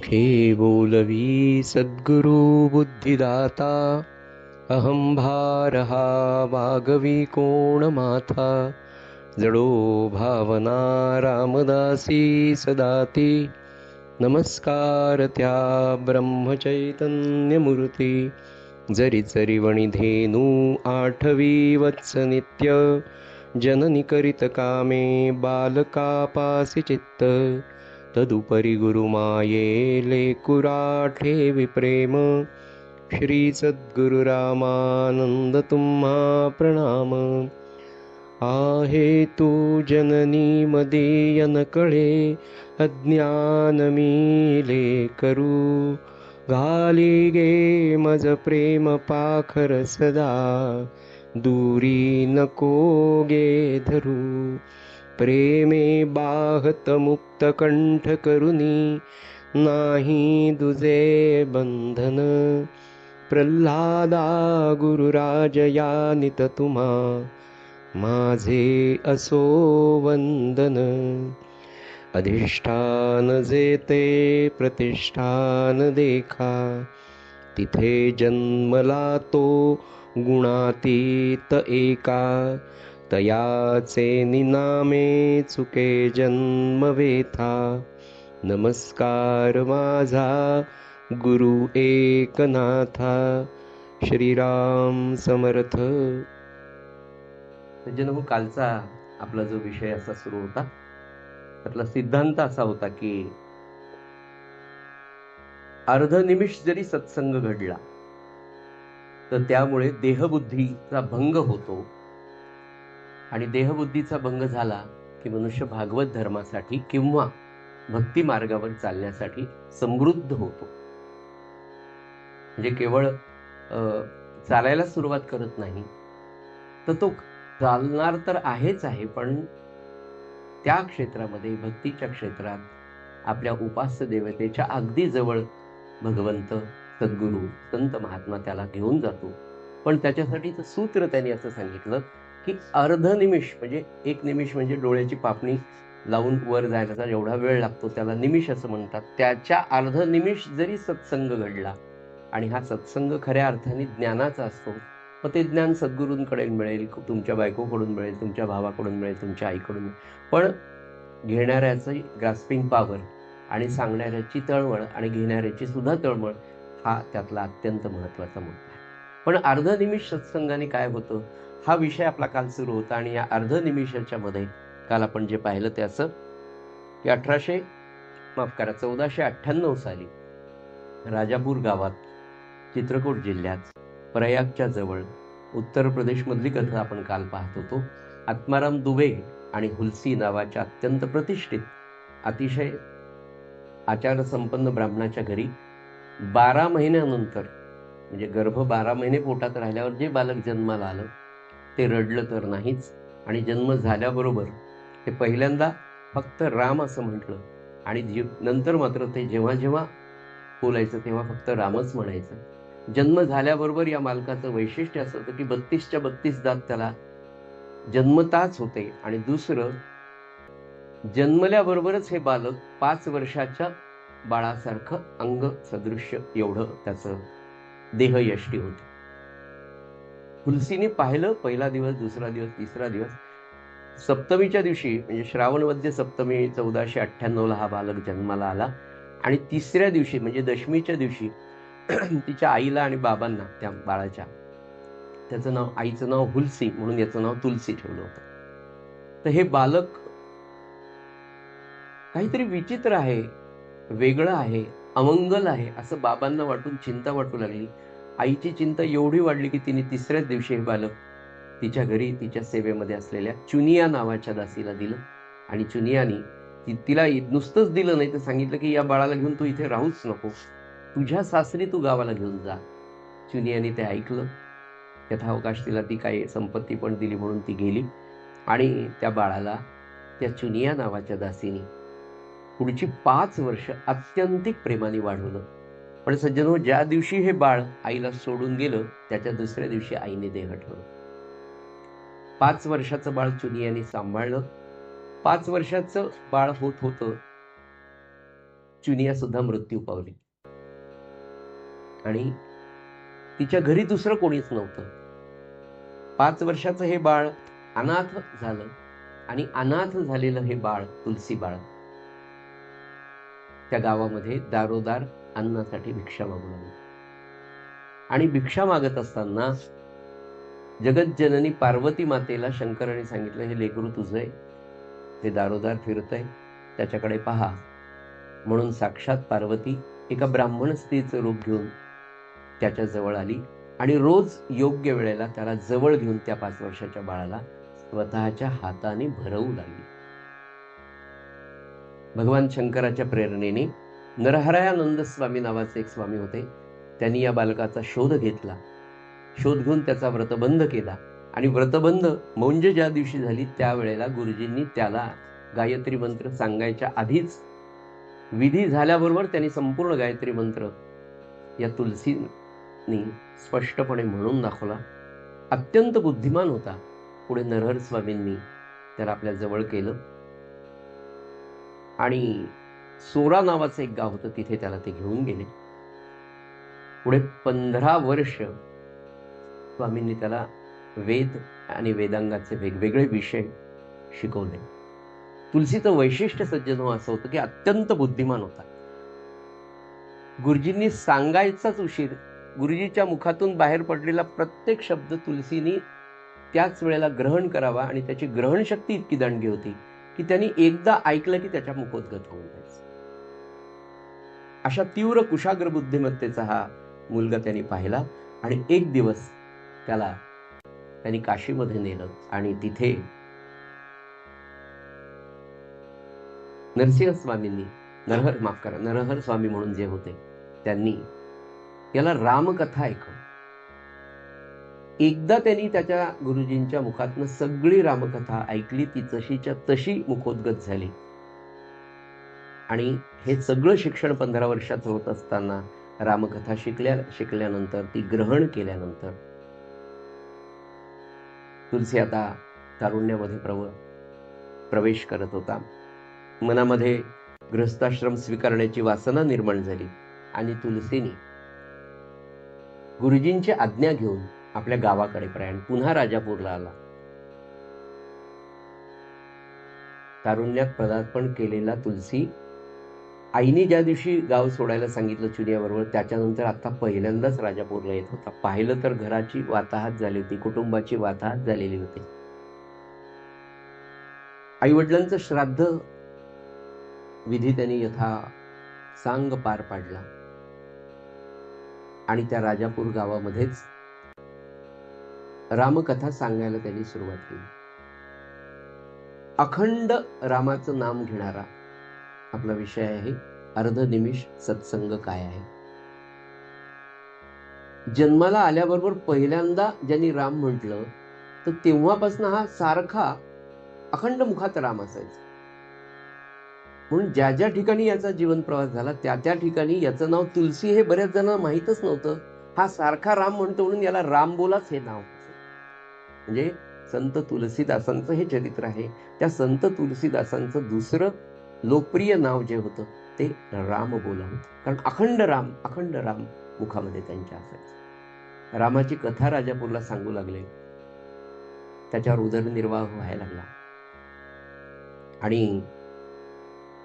मुखे बोलवी सद्गुरु बुद्धिदाता, अहं भारहा वागवी कोण माथा. जडो भावना रामदासी सदाती, नमस्कार त्या ब्रह्मचैतन्यमूर्ती. जरी जरी वणिधेनू आठवी वत्स नित्य, जननी करीत कामे बालकापासी चित्त. तदुपरी गुरुमाये लेकुराठे विप्रेम, श्री सद्गुरु रामानंद तुम्हा प्रणाम. आहे तू जननी मदीय न कळे, अज्ञान मीले करू. घाली गे मज प्रेम पाखर सदा, दूरी नको गे धरू. प्रेमे बाहत मुक्त कंठ करुनी, नाही दुजे बंधन. प्रल्हादा गुरुराज यानित तुम्हा, माझे असो वंदन. अधिष्ठान जेते प्रतिष्ठान देखा, तिथे जन्मला तो गुणातीत एका. तयाचे निनामे चुके जन्म वेथा, नमस्कार माझा गुरु एकनाथा. श्रीराम समर्थ. सज्जन, कालचा आपला जो विषय असा सुरू होता, त्यातला सिद्धांत असा होता की अर्धनिमिष जरी सत्संग घडला तर त्यामुळे देहबुद्धीचा भंग होतो, आणि देहबुद्धीचा भंग झाला की मनुष्य भागवत धर्मासाठी किंवा भक्ती मार्गावर चालण्यासाठी समृद्ध होतो. म्हणजे केवळ चालायला सुरुवात करत नाही, तर तो चालणार तर आहेच आहे, पण त्या क्षेत्रामध्ये, भक्तीच्या क्षेत्रात, आपल्या उपास्य देवतेच्या अगदी जवळ भगवंत, सद्गुरू, संत महात्मा त्याला घेऊन जातो. पण त्याच्यासाठीचं सूत्र त्यांनी असं सांगितलं की अर्धनिमिष म्हणजे एक निमिष म्हणजे डोळ्याची पापणी लावून वर जायला जेवढा वेळ लागतो त्याला निमिष असं म्हणतात. त्याच्या अर्धनिमिष जरी सत्संग घडला, आणि हा सत्संग खऱ्या अर्थाने ज्ञानाचा असतो, मग ते ज्ञान सद्गुरूंकडे मिळेल, तुमच्या बायकोकडून मिळेल, तुमच्या भावाकडून मिळेल, तुमच्या आईकडून मिळेल, पण घेणाऱ्याची ग्रास्पिंग पॉवर आणि सांगणाऱ्याची तळमळ आणि घेणाऱ्याची सुद्धा तळमळ हा त्यातला अत्यंत महत्वाचा मुद्दा आहे. पण अर्धनिमिष सत्संगाने काय होतं हा विषय आपला काल सुरू होता. आणि या अर्धनिमिषाच्या मध्ये काल आपण जे पाहिलं ते असं की 1498 साली राजापूर गावात, चित्रकूट जिल्ह्यात, प्रयागच्या जवळ, उत्तर प्रदेश मधली कथा आपण काल पाहत होतो. आत्माराम दुबे आणि हुलसी नावाच्या अत्यंत प्रतिष्ठित, अतिशय आचारसंपन्न ब्राह्मणाच्या घरी 12 महिन्यानंतर, म्हणजे गर्भ 12 महिने पोटात राहिल्यावर जे बालक जन्माला आलं ते रडलं तर नाहीच, आणि जन्म झाल्याबरोबर ते पहिल्यांदा फक्त राम असं म्हटलं, आणि नंतर मात्र ते जेव्हा जेव्हा बोलायचं तेव्हा फक्त रामच म्हणायचं. जन्म झाल्याबरोबर या मालकाचं वैशिष्ट्य असं होतं की 32च्या 32 दात त्याला जन्मताच होते. आणि दुसरं, जन्मल्याबरोबरच हे बालक 5 वर्षाच्या बाळासारखं अंग सदृश्य एवढं त्याचं देहयष्टी होती. तुलसीने पाहिलं, पहिला दिवस, दुसरा दिवस, तिसरा दिवस. सप्तमीच्या दिवशी म्हणजे श्रावण वद्य सप्तमी 1498 हा बालक जन्माला आला. आणि तिसऱ्या दिवशी म्हणजे दशमीच्या दिवशी तिच्या आईला आणि बाबांना त्या बाळाच्या, त्याचं नाव, आईचं नाव हुलसी म्हणून याचं नाव तुलसी ठेवलं होतं. तर हे बालक काहीतरी विचित्र आहे, वेगळं आहे, अमंगल आहे असं बाबांना वाटून चिंता वाटू लागली. आईची चिंता एवढी वाढली की तिने तिसऱ्याच दिवशी हे बालक तिच्या घरी तिच्या सेवेमध्ये असलेल्या चुनिया नावाच्या दासीला दिलं. आणि चुनियानी तिला नुसतंच दिलं नाही तर सांगितलं की या बाळाला घेऊन तू इथे राहूच नको, तुझ्या सासरी तू गावाला घेऊन जा. चुनियानी ते ऐकलं. यथावकाश तिला ती काही संपत्ती पण दिली म्हणून ती गेली. आणि त्या बाळाला त्या चुनिया नावाच्या दासीने पुढची 5 वर्ष अत्यंतिक प्रेमाने वाढवलं. पण सज्जनो, ज्या दिवशी हे बाळ आईला सोडून गेलं त्याच्या दुसऱ्या दिवशी आईने देह ठेवलं. 5 वर्षाचं बाळ चुनियाने सांभाळलं. 5 वर्षाचं बाळ होत होतं चुनिया सुद्धा मृत्यू पावली आणि तिच्या घरी दुसरं कोणीच नव्हतं. 5 वर्षाचं हे बाळ अनाथ झालं आणि अनाथ झालेलं हे बाळ, तुलसी बाळ, त्या गावामध्ये दारोदार अन्नासाठी भिक्षा मागू लागलं. आणि भिक्षा मागत असताना जगज्जननी पार्वती मातेला शंकराने सांगितलं, हे लेकरू तुझं आहे, ते दारोदार फिरतंय, त्याच्याकडे पहा. म्हणून साक्षात पार्वती एका ब्राह्मण स्त्रीचं रूप घेऊन त्याच्या जवळ आली आणि रोज योग्य वेळेला त्याला जवळ घेऊन त्या 5 वर्षाच्या बाळाला स्वतःच्या हाताने भरवू लागली. भगवान शंकराच्या प्रेरणेने नरहरायानंद स्वामी नावाचे एक स्वामी होते. त्यांनी या बालकाचा शोध घेतला. शोध घेऊन त्याचा व्रतबंध केला आणि व्रतबंध म्हणजे ज्या दिवशी झाली त्यावेळेला गुरुजींनी त्याला गायत्री मंत्र सांगायच्या आधीच विधी झाल्याबरोबर त्यांनी संपूर्ण गायत्री मंत्र या तुलसीनी स्पष्टपणे म्हणून दाखवला. अत्यंत बुद्धिमान होता. पुढे नरहर स्वामींनी त्याला आपल्या जवळ केलं आणि सोरा नावाचं एक गाव होतं, तिथे त्याला ते घेऊन गेले. पुढे 15 वर्ष स्वामींनी त्याला वेद आणि वेदांगाचे वेगवेगळे विषय शिकवले. तुलसीचं वैशिष्ट्य सज्जन असं होतं की अत्यंत बुद्धिमान होता. गुरुजींनी सांगायचाच उशीर, गुरुजीच्या मुखातून बाहेर पडलेला प्रत्येक शब्द तुलसीनी त्याच वेळेला ग्रहण करावा आणि त्याची ग्रहण शक्ती इतकी दांडगी होती की त्यांनी एकदा ऐकलं की त्याच्या मुखोद्गत होऊन जायचं. अशा तीव्र कुशाग्र बुद्धिमत्तेचा हा मुलगा त्यांनी पाहिला आणि एक दिवस त्याला त्यांनी काशीमध्ये नेलं आणि तिथे नरसिंह स्वामींनी नरहर स्वामी म्हणून जे होते त्यांनी याला रामकथा ऐकवली. एकदा त्यांनी त्याच्या गुरुजींच्या मुखातनं सगळी रामकथा ऐकली, ती तशीच्या तशी मुखोद्गत झाली आणि हे सगळं शिक्षण 15 वर्षाचं होत असताना रामकथा शिकल्यानंतर ती ग्रहण केल्यानंतर तुलसी आता तारुण्यामध्ये प्रवेश करत होता. मनामध्ये गृहस्थाश्रम स्वीकारण्याची वासना निर्माण झाली आणि तुलसीने गुरुजींची आज्ञा घेऊन आपल्या गावाकडे पुन्हा राजापूरला आला. तारुण्यात पदार्पण केलेला तुलसी आईने ज्या दिवशी गाव सोडायला सांगितलं चुनियाबरोबर, त्याच्यानंतर आता पहिल्यांदाच राजापूरला येत होता. पाहिलं तर घराची वाताहत झाली होती, कुटुंबाची वाताहत झालेली होती. आई वडिलांचं श्राद्ध विधी त्यांनी सांग पार पाडला आणि त्या राजापूर गावामध्येच रामकथा सांगायला त्यांनी सुरुवात केली. अखंड रामाचं नाम घेणारा आपला विषय आहे. अर्धनिमिष सत्संग काय आहे. जन्माला आल्याबरोबर पहिल्यांदा ज्यांनी राम म्हटलं तर तेव्हापासून हा सारखा अखंड मुखात राम असायचा. म्हणून ज्या ज्या ठिकाणी याचा जीवन प्रवास झाला त्या ठिकाणी याचं नाव तुलसी हे बऱ्याच जणांना माहीतच नव्हतं. हा सारखा राम म्हणतो म्हणून याला रामबोलाच हे नाव. म्हणजे संत तुलसीदासांचं हे चरित्र आहे. त्या संत तुलसीदासांचं दुसरं लोकप्रिय नाव जे होतं ते रामबोला होतं. कारण अखंड राम मुखामध्ये त्यांच्या असायचं. रामाची कथा राजापूरला सांगू लागले. त्याच्यावर उदरनिर्वाह व्हायला लागला आणि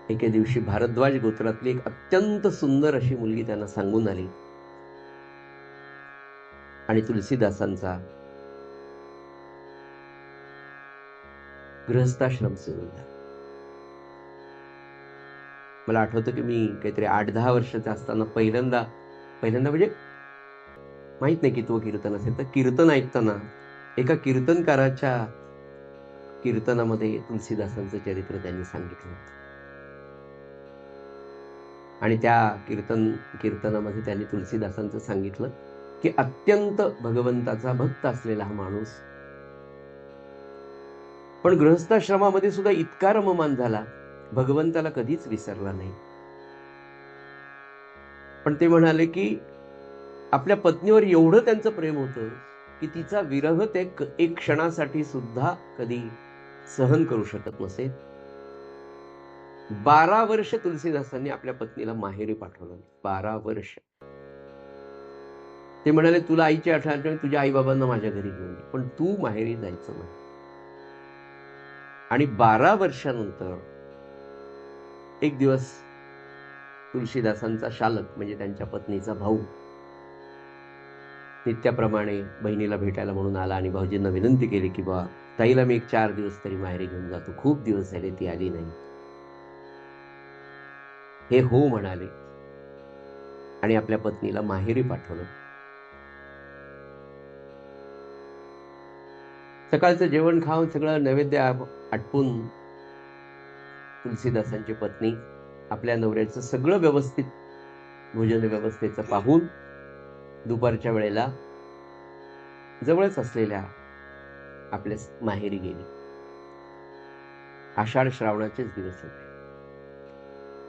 एके दिवशी भारद्वाज गोत्रातली एक अत्यंत सुंदर अशी मुलगी त्यांना सांगून आली आणि तुलसीदासांचा गृहस्थाश्रम सुरू झाला. मला आठवतं की मी काहीतरी 8-10 वर्षाचा असताना पहिल्यांदा म्हणजे माहित नाही कितवं कीर्तन असेल तर कीर्तन ऐकताना एका कीर्तनकाराच्या कीर्तनामध्ये तुलसीदासांचं चरित्र त्यांनी सांगितलं होतं आणि त्या कीर्तनामध्ये त्यांनी तुलसीदासांचं सांगितलं की अत्यंत भगवंताचा भक्त असलेला हा माणूस पण गृहस्थाश्रमामध्ये सुद्धा इतका रममान झाला, भगवंताला कधीच विसरला नाही. पण ते म्हणाले की आपल्या पत्नीवर एवढं त्यांचं प्रेम होतं की तिचा विरह ते एक क्षणासाठी सुद्धा कधी सहन करू शकत नसे. 12 वर्ष तुलसीदासांनी आपल्या पत्नीला माहेरी पाठवलं. 12 वर्ष. ते म्हणाले, तुला आईची आठवण, तुझ्या आई बाबांना माझ्या घरी घेऊन ये, पण तू माहेरी जायचं नाही. आणि 12 वर्षानंतर एक दिवस तुलसीदासांचा शालक म्हणजे त्यांच्या पत्नीचा भाऊ नित्याप्रमाणे बहिणीला भेटायला म्हणून आला आणि भाऊजींना विनंती केली की बा ताईला मी एक 4 दिवस तरी माहेरी घेऊन जातो, खूप दिवस झाले ती आली नाही. हे हो म्हणाले आणि आपल्या पत्नीला माहेरी पाठवलं. सकाळचं जेवण खाऊन सगळं नैवेद्य आटपून तुलसीदासांची पत्नी आपल्या नवऱ्याचं सगळं व्यवस्थित भोजन व्यवस्थेचं पाहून दुपारच्या वेळेला जवळच असलेल्या आपल्या माहेरी गेली. आषाढ श्रावणाचेच दिवस होते.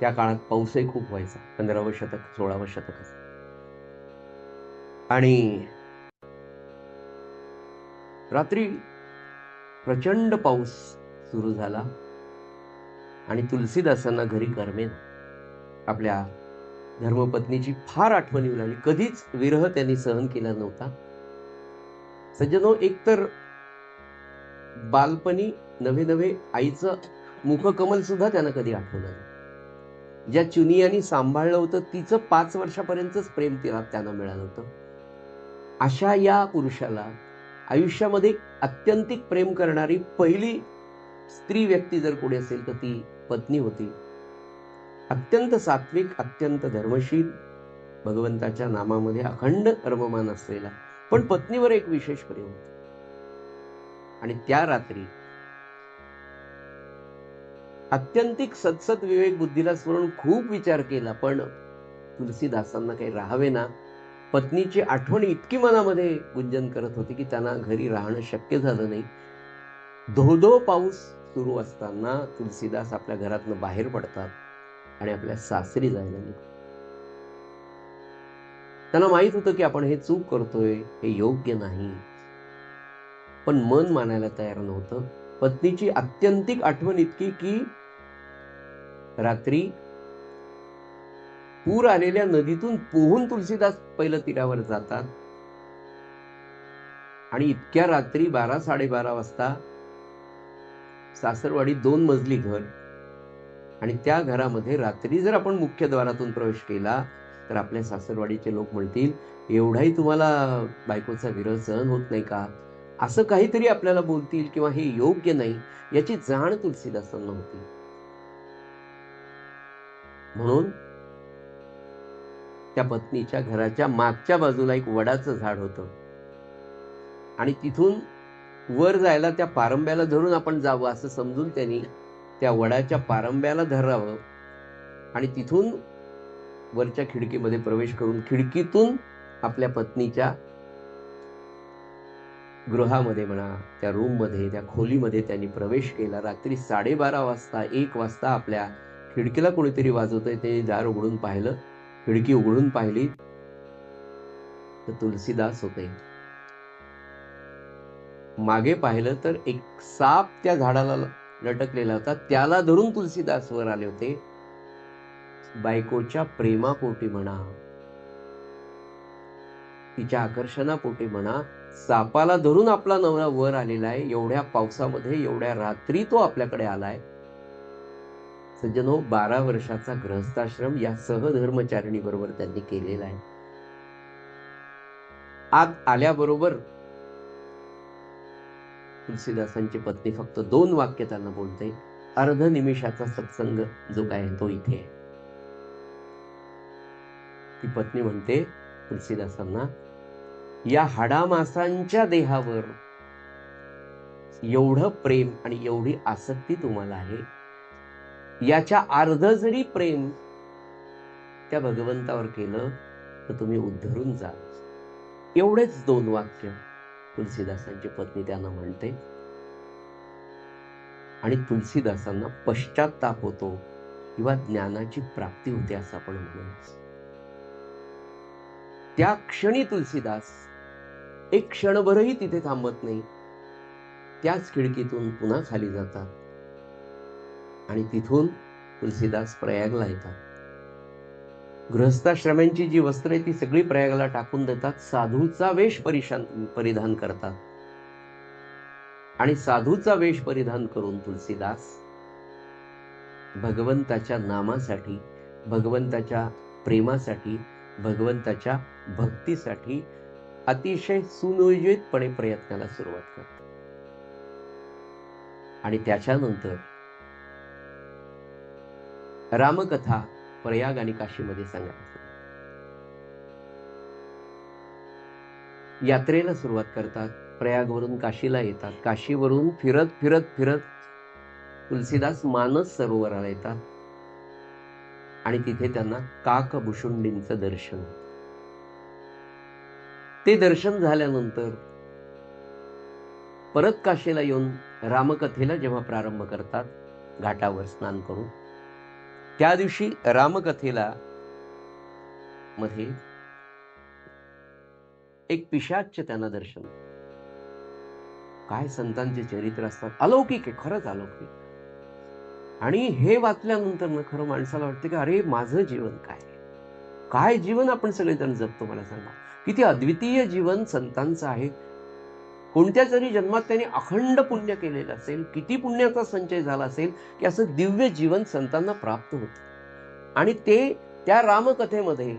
त्या काळात पाऊसही खूप व्हायचा. 15वं शतक 16वं शतक असं. आणि रात्री प्रचंड पाऊस सुरू झाला आणि तुलसीदासांना घरी करमेना. आपल्या धर्मपत्नीची फार आठवण येऊ लागली. कधीच विरह त्यांनी सहन केला नव्हता. सज्जनो, एकतर बालपणी नवे नवे आईचं मुखकमल सुद्धा त्यांना कधी आठवलं नाही. ज्या चुनियानी सांभाळलं होतं तिचं 5 वर्षापर्यंतच प्रेम त्यांना मिळालं होतं. अशा या पुरुषाला आयुष्यामध्ये अत्यंतिक प्रेम करणारी पहिली स्त्री व्यक्ती जर कोणी असेल तर ती पत्नी होती. अत्यंत सात्विक, अत्यंत धर्मशील, भगवंताच्या नामामध्ये अखंड रममान असलेला, पण पत्नीवर एक विशेष प्रेम होतं. आणि त्या रात्री अत्यंतिक सत्सत विवेक बुद्धीला स्मरून खूप विचार केला, पण तुलसीदासांना काही राहावे ना. पत्नीची आठवण इतकी मनामध्ये गुंजन करत होती की त्यांना घरी राहणं शक्य झालं नाही. धो पाऊस सुरू असताना तुलसीदास आपल्या घरातनं बाहेर पडतात आणि आपल्या सासरी जायला निघतात. त्यांना माहित होतं की आपण हे चूक करतोय, हे योग्य नाही, पण मन मानायला तयार नव्हतं. पत्नीची अत्यंतिक आठवण इतकी की रात्री पूर आलेल्या नदीतून पोहून तुलसीदास पहिलं तीरावर जातात आणि इतक्या रात्री 12-12:30 वाजता सासरवाडी 2 मजली घर आणि त्या घरामध्ये रात्री जर आपण मुख्य द्वारातून प्रवेश केला तर आपल्या सासरवाडीचे लोक म्हणतील, एवढाही तुम्हाला बायकोचा विरह सहन होत नाही का, असं काहीतरी आपल्याला बोलतील किंवा हे योग्य नाही, याची जाण तुलसीदासांना होती. म्हणून त्या पत्नीच्या घराच्या मागच्या बाजूला एक वडाचं झाड होतं आणि तिथून वर जायला त्या पारंब्याला धरून आपण जावं असं समजून त्यांनी त्या वडाच्या पारंब्याला धरावं आणि तिथून वरच्या खिडकीमध्ये प्रवेश करून खिडकीतून आपल्या पत्नीच्या गृहामध्ये म्हणा, त्या रूम मध्ये, त्या खोलीमध्ये त्यांनी प्रवेश केला. रात्री 12:30 वाजता 1 वाजता आपल्या खिडकीला कोणीतरी वाजवतंय ते दार उघडून पाहिलं. खिडकी उघडून पाहिली तर तुलसीदास होते. मागे पाहिलं तर एक साप त्या झाडाला लटकलेला होता. त्याला धरून तुलसीदास वर आले होते. बायकोच्या प्रेमापोटी म्हणा, तिच्या आकर्षणापोटी म्हणा, सापाला धरून आपला नवरा वर आलेला आहे. एवढ्या पावसामध्ये, एवढ्या रात्री तो आपल्याकडे आलाय. सज्जनो, 12 वर्षाचा गृहस्थाश्रम या सहधर्मचारिणी बरोबर त्यांनी केलेला आहे. आत आल्याबरोबर तुलसीदासांची पत्नी फक्त 2 वाक्य त्यांना बोलते. अर्ध निमिषाचा सत्संग जो काय तो इथे आहे. ती पत्नी म्हणते तुलसीदासांना, या हाडामासांच्या देहावर एवढं प्रेम आणि एवढी आसक्ती तुम्हाला आहे, याच्या अर्ध जरी प्रेम त्या भगवंतावर केलं तर तुम्ही उद्धरून जा. एवढेच 2 वाक्य तुलसीदासांची पत्नी त्यांना म्हणते आणि तुलसीदासांना पश्चाताप होतो किंवा ज्ञानाची प्राप्ती होते असं आपण म्हणू. त्या क्षणी तुलसीदास एक क्षणभरही तिथे थांबत नाही. त्याच खिडकीतून पुन्हा खाली जातात आणि तिथून तुलसीदास प्रयागला येतात. गृहस्थाश्रमांची जी वस्त्र आहे ती सगळी प्रयागला टाकून देतात, साधूचा वेश परिधान करतात आणि साधूचा वेश परिधान करून तुलसीदास भगवंताच्या नामासाठी, भगवंताच्या प्रेमासाठी, भगवंताच्या भक्तीसाठी अतिशय सुनियोजितपणे प्रयत्नाला सुरुवात करतात. आणि त्याच्यानंतर रामकथा प्रयाग आणि काशीमध्ये सांगायला यात्रेला सुरुवात करतात. प्रयागवरून काशीला येतात. काशीवरून फिरत फिरत फिरत तुलसीदास मानस सरोवराला येतात आणि तिथे त्यांना काकभुशुंडींचं दर्शन होतं. ते दर्शन झाल्यानंतर परत काशीला येऊन रामकथेला जेव्हा प्रारंभ करतात घाटावर स्नान करून, त्या दिवशी रामकथेला मध्ये एक पिशाच्च त्यांना दर्शन. काय संतांचे चरित्र असतात, अलौकिक आहे, खरंच अलौकिक. आणि हे वाचल्यानंतर ना खरं माणसाला वाटतं की अरे माझं जीवन काय जीवन आपण सगळेजण जगतो. मला सांगा, किती अद्वितीय जीवन संतांचं आहे. कोणत्या तरी जन्मात त्यांनी अखंड पुण्य केलेलं असेल, किती पुण्याचा संचय झाला असेल की असं दिव्य जीवन संतांना प्राप्त होतं. आणि ते त्या रामकथेमध्ये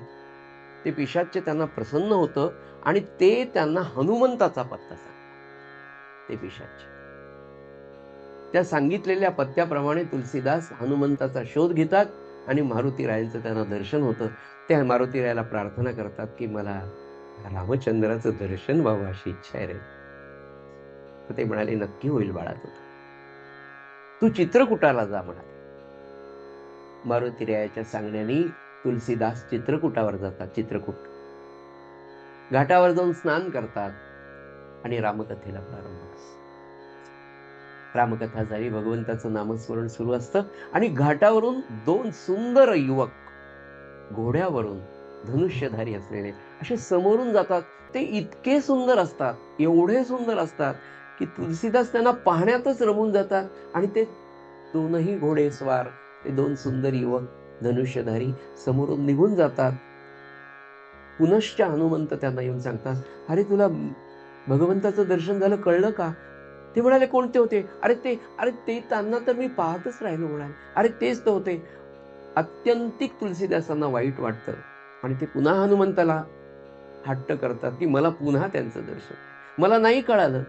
ते पिशाच्च त्यांना प्रसन्न होतं आणि ते त्यांना हनुमंताचा पत्ता सांगतात. ते पिशाच्च त्या सांगितलेल्या पत्त्याप्रमाणे तुलसीदास हनुमंताचा शोध घेतात आणि मारुतीरायांचं त्यांना दर्शन होतं. त्या मारुतीरायाला प्रार्थना करतात की मला रामचंद्राचं दर्शन व्हावं अशी इच्छा आहे रे. तर ते म्हणाले नक्की होईल बाळा तुला, तू चित्रकूटाला जा म्हणाले. मारुतीरायाच्या सांगण्याने तुलसीदास चित्रकूटावर जातात. चित्रकूट घाटावर जाऊन स्नान करतात आणि रामकथेला प्रारंभ करतात. रामकथा झाली, भगवंताचं नामस्मरण सुरू असतं आणि घाटावरून दोन सुंदर युवक घोड्यावरून धनुष्यधारी असलेले असे समोरून जातात. ते इतके सुंदर असतात, एवढे सुंदर असतात की तुलसीदास त्यांना पाहण्यातच रमून जातात. आणि ते दोनही घोडेस्वार, ते दोन सुंदर युवक धनुष्यधारी समोरून निघून जातात. पुनश्च हनुमंत त्यांना येऊन सांगतात, अरे तुला भगवंताचं दर्शन झालं, कळलं का? ते म्हणाले कोणते होते? अरे ते त्यांना तर मी पाहतच राहिलो म्हणाले. अरे तेच तर होते. अत्यंतिक तुलसीदासांना वाईट वाटतं आणि ते पुन्हा हनुमंताला हट्ट करतात की मला पुन्हा त्यांचं दर्शन, मला नाही कळालं,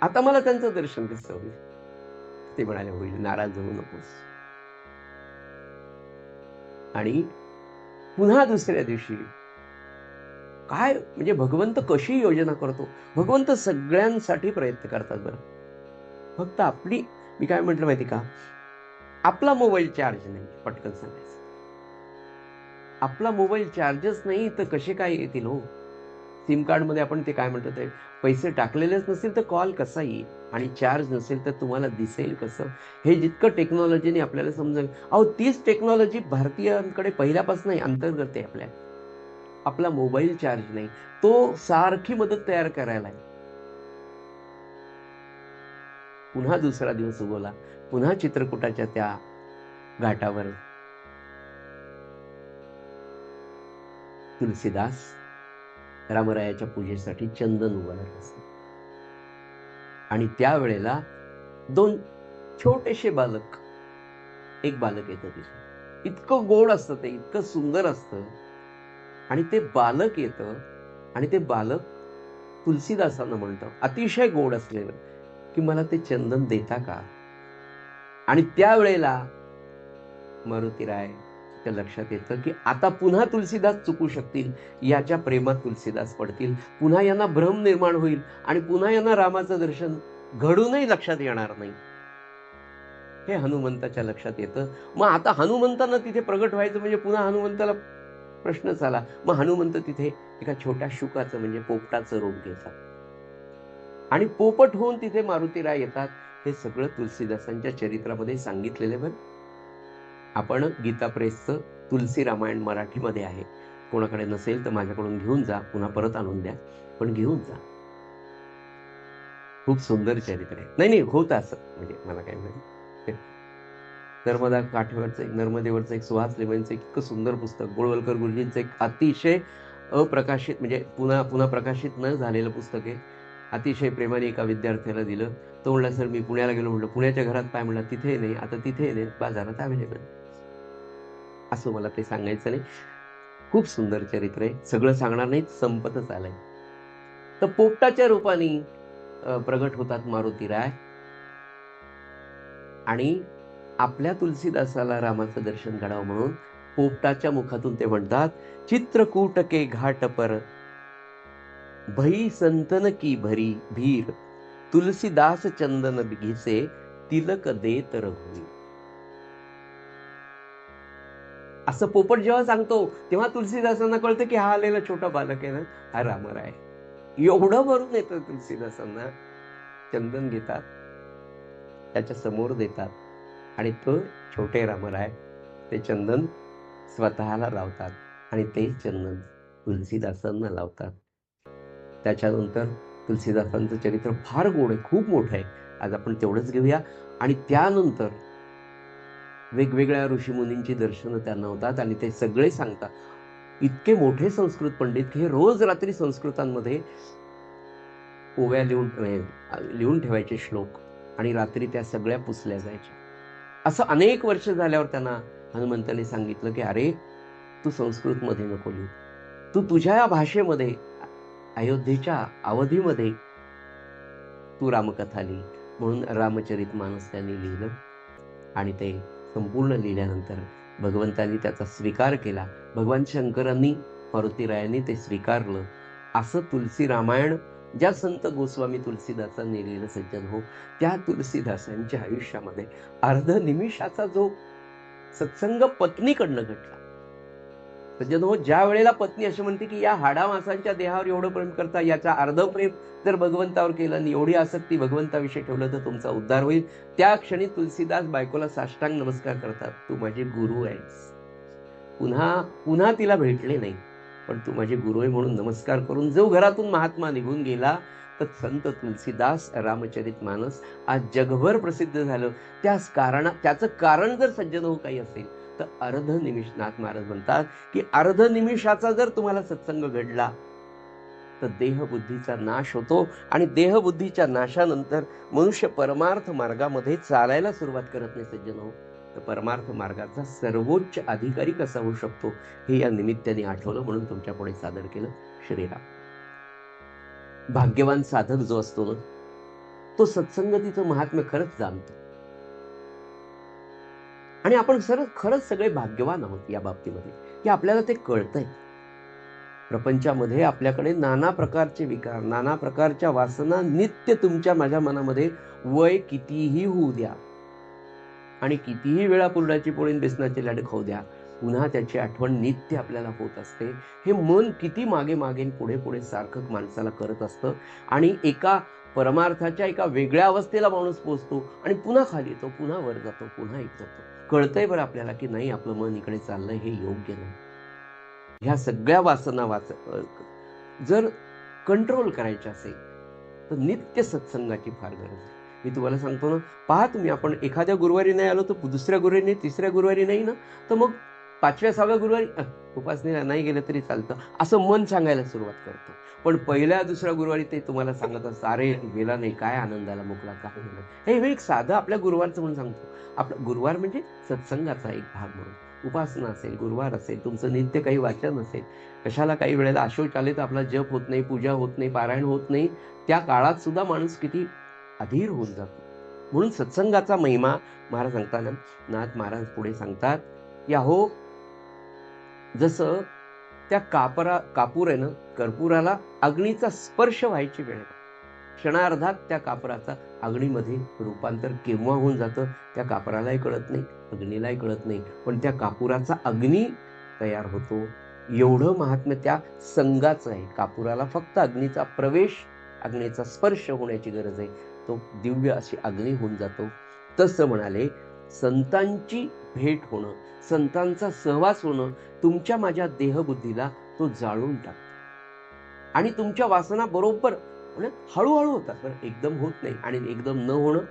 आता मला त्यांचं दर्शन कसं होईल? ते म्हणाले होईल, नाराज होऊ नकोस. आणि पुन्हा दुसऱ्या दिवशी काय म्हणजे भगवंत कशी योजना करतो. भगवंत सगळ्यांसाठी प्रयत्न करतात बरं. फक्त आपली, मी काय म्हटलं माहिती का, आपला मोबाईल चार्ज नाही, पटकन सांगायचं, आपला मोबाईल चार्जच नाही तर कसे काय येतील हो. सिम कार्ड मध्ये आपण ते काय म्हणतो ते पैसे टाकलेलेच नसेल तर कॉल कसा येईल, आणि चार्ज नसेल तर तुम्हाला दिसेल कसं. हे जितकं टेक्नॉलॉजीने आपल्याला समजेल, अहो तीच टेक्नॉलॉजी भारतीयांकडे पहिल्यापासून अंतर्गत आहे. आपला मोबाईल चार्ज नाही, तो सारखी मदत तयार करायला आहे. पुन्हा दुसरा दिवस उगवला, पुन्हा चित्रकूटाच्या त्या घाटावर तुलसीदास रामरायाच्या पूजेसाठी चंदन उभारत असतात. आणि त्यावेळेला दोन छोटेसे बालक, एक बालक येतं तिथे, इतकं गोड असतं ते, इतकं सुंदर असतं. आणि ते बालक येतं आणि ते बालक तुलसीदासांना म्हणतं, अतिशय गोड असलेलं, की मला ते चंदन देता का? आणि त्यावेळेला मारुतीराय लक्षात येतं की आता पुन्हा तुलसीदास चुकू शकतील, याच्या प्रेमात तुलसीदास पडतील, पुन्हा यांना भ्रम निर्माण होईल आणि पुन्हा यांना रामाचं दर्शन घडूनही लक्षात येणार नाही. हे हनुमंताच्या लक्षात येतं. मग आता हनुमंतांना तिथे प्रगट व्हायचं म्हणजे पुन्हा हनुमंताला प्रश्नच आला. मग हनुमंत तिथे एका छोट्या शुकाचं म्हणजे पोपटाचं रूप घेतात आणि पोपट होऊन तिथे मारुतीराय येतात. हे सगळं तुलसीदासांच्या चरित्रामध्ये सांगितलेलं बरं. आपण गीता प्रेसचं तुलसी रामायण मराठीमध्ये आहे. कोणाकडे नसेल तर माझ्याकडून घेऊन जा, पुन्हा परत आणून द्या, पण घेऊन जा. खूप सुंदर चरित्र आहे. नाही होत असं, म्हणजे मला काय माहिती. नर्मदा काठेवरचं एक, नर्मदेवरचं एक, सुहास लेमनचं एक इतकं सुंदर पुस्तक, गोळवलकर गुरुजींचं एक अतिशय अप्रकाशित, म्हणजे पुन्हा पुन्हा प्रकाशित न झालेलं पुस्तक आहे. अतिशय प्रेमाने एका विद्यार्थ्याला दिलं. तो म्हणला, सर मी पुण्याला गेलो. म्हटलं पुण्याच्या घरात पाय. म्हणला तिथे नाही, आता तिथे नाही, बाजारात अवेलेबल. असं मला ते सांगायचं नाही. खूप सुंदर चरित्र आहे. सगळं सांगणार नाही, संपतच आलंय. तर पोपटाच्या रूपाने प्रगट होतात मारुतीराय आणि आपल्या तुलसीदासाला रामाचं दर्शन घडावं म्हणून पोपटाच्या मुखातून ते म्हणतात, चित्रकूट के घाट पर भई संतन की भरी भीर, तुलसीदास चंदन घिसे तिलक देत रघुवीर. असं पोपट जेव्हा सांगतो तेव्हा तुलसीदासांना कळतं की हा आलेला छोटा बालक आहे ना, हा रामराय. एवढं भरून येतं तुलसीदासांना. चंदन घेतात, त्याच्या समोर देतात आणि तो छोटे रामराय ते चंदन स्वतःला लावतात आणि ते चंदन तुलसीदासांना लावतात. त्याच्यानंतर तुलसीदासांचं चरित्र फार गोड आहे, खूप मोठं आहे. आज आपण तेवढंच घेऊया. आणि त्यानंतर वेगवेगळ्या ऋषीमुनींची दर्शनं त्यांना होतात आणि ते सगळे सांगतात. इतके मोठे संस्कृत पंडित की हे रोज रात्री संस्कृतांमध्ये ओव्या लिहून ठेवायचे श्लोक आणि रात्री त्या सगळ्या पुसल्या जायच्या. असं अनेक वर्ष झाल्यावर त्यांना हनुमंतांनी सांगितलं की अरे तू संस्कृतमध्ये नको लिहू, तू तुझ्या या भाषेमध्ये अयोध्येच्या अवधीमध्ये तू रामकथा लिही. म्हणून रामचरितमानस त्यांनी लिहिलं आणि ते संपूर्ण लिहिल्यानंतर भगवंतांनी त्याचा स्वीकार केला. भगवान शंकरांनी, मारुतीरायांनी ते स्वीकारलं. असं तुलसी रामायण ज्या संत गोस्वामी तुलसीदासांनी लिहिलं सज्जन हो, त्या तुलसीदासांच्या आयुष्यामध्ये अर्ध निमिषाचा जो सत्संग पत्नीकडनं घडला. सज्जन हो, ज्या वेळेला पत्नी अशी म्हणते की या हाडा मासांच्या देहावर एवढं प्रेम करता, याचा अर्ध प्रेम जर भगवंतावर केलं आणि एवढी आसक्ती भगवंताविषयी ठेवलं तर तुमचा उद्धार होईल. त्या क्षणी तुलसीदास बायकोला साष्टांग नमस्कार करतात. तू माझे गुरु आहेस. पुन्हा पुन्हा तिला भेटले नाही, पण तू माझे गुरु आहे म्हणून नमस्कार करून जो घरातून महात्मा निघून गेला, तर संत तुलसीदास रामचरितमानस आज जगभर प्रसिद्ध झालं. त्याचं कारण जर सज्जन हो काही असेल तर अर्ध निमिष. नाथ महाराज म्हणतात की अर्ध निमिषाचा जर तुम्हाला सत्संग घडला तर देहबुद्धीचा नाश होतो आणि देहबुद्धीच्या नाशानंतर मनुष्य परमार्थ मार्गामध्ये चालायला सुरुवात करत नाही सज्जन हो. तर परमार्थ मार्गाचा सर्वोच्च अधिकारी कसा होऊ शकतो हे या निमित्ताने आठवलं म्हणून तुमच्या पुढे सादर केलं. श्रीराम. भाग्यवान साधक जो असतो ना, तो सत्संगतीचं महात्म्य खरंच जाणतो. आणि आपण खरंच सगळे भाग्यवान आहोत या बाबतीमध्ये की आपल्याला ते कळतंय. प्रपंचामध्ये आपल्याकडे नाना प्रकारचे विकार, नाना प्रकारच्या वासना नित्य तुमच्या माझ्या मनामध्ये वय कितीही होऊ द्या आणि कितीही वेळा पुरणाची पोळी बेसनाचे लाडू खाऊ द्या, पुन्हा त्याची आठवण नित्य आपल्याला होत असते. हे मन किती मागे मागे पुढे पुढे सारखं माणसाला करत असतं आणि एका परमार्थाच्या एका वेगळ्या अवस्थेला माणूस पोहोचतो आणि पुन्हा खाली येतो, पुन्हा वर जातो, पुन्हा एक जातो. कळतंय बरं आपल्याला की नाही, आपलं मन इकडे चाललंय, हे योग्य नाही. ह्या सगळ्या वासना जर कंट्रोल करायच्या असेल तर नित्य सत्संगाची फार गरज आहे. मी तुम्हाला सांगतो ना, पहा तुम्ही, आपण एखाद्या गुरुवारी नाही आलो तर दुसऱ्या गुरुवारी नाही, तिसऱ्या गुरुवारी नाही ना, तर मग 5व्या 6व्या गुरुवारी उपासनेला नाही गेलं तरी चालतं असं मन सांगायला सुरुवात करतं. पण पहिल्या दुसऱ्या गुरुवारी ते तुम्हाला सांगत असतं, अरे गेला नाही, काय आनंदाला मुकला, काय नाही. हे एक साधं आपल्या गुरुवारचं म्हणून सांगतो. आपला गुरुवार म्हणजे सत्संगाचा एक भाग म्हणून. उपासना असेल, गुरुवार असेल, तुमचं नित्य काही वाचन असेल, कशाला काही वेळेला अशोच आले तर आपला जप होत नाही, पूजा होत नाही, पारायण होत नाही, त्या काळात सुद्धा माणूस किती अधीर होऊन जातो. म्हणून सत्संगाचा महिमा महाराज सांगताना, नाथ महाराज पुढे सांगतात, या हो, जसं त्या कापूर आहे ना, कर्पूराला अग्नीचा स्पर्श व्हायची वेळ, क्षणार्धात त्या कापराचा अग्नीमध्ये रूपांतर केव्हा होऊन जातं त्या कापरालाही कळत नाही, अग्नीलाही कळत नाही, पण त्या कापुराचा अग्नी तयार होतो. एवढं महात्म्य त्या संघाचं आहे. कापुराला फक्त अग्नीचा प्रवेश, अग्नीचा स्पर्श होण्याची गरज आहे, तो दिव्य अशी अग्नी होऊन जातो. तसं म्हणाले, संतांची भेट होणं, संतांचा सहवास होणं तुमच्या माझ्या देहबुद्धीला तो जाळून टाकतो आणि तुमच्या वासना बरोबर हळूहळू होतात. पण एकदम होत नाही आणि एकदम न होणं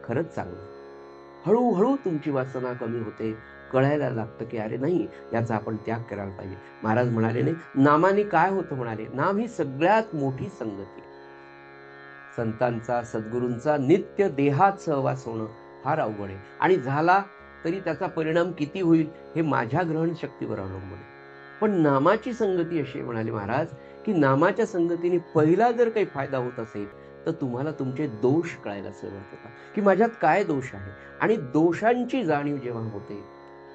खरंच चांगलं. हळूहळू तुमची वासना कमी होते. कळायला लागतं की अरे नाही, याचा आपण त्याग करायला पाहिजे. महाराज म्हणाले नाही, नामाने काय होतं म्हणाले, नाम ही सगळ्यात मोठी संगती आहे. संतांचा, सद्गुरूंचा नित्य देहात सहवास होणं फार अवघड आहे आणि झाला तरी त्याचा परिणाम किती होईल हे माझ्या ग्रहण शक्तीवर अवलंबून आहे. पण नामाची संगती अशी आहे म्हणाले महाराज, की नामाच्या संगतीने पहिला जर काही फायदा होत असेल, तर तुम्हाला तुमचे दोष कळायला सुरुवात होतात, की माझ्यात काय दोष आहे. आणि दोषांची जाणीव जेव्हा होते,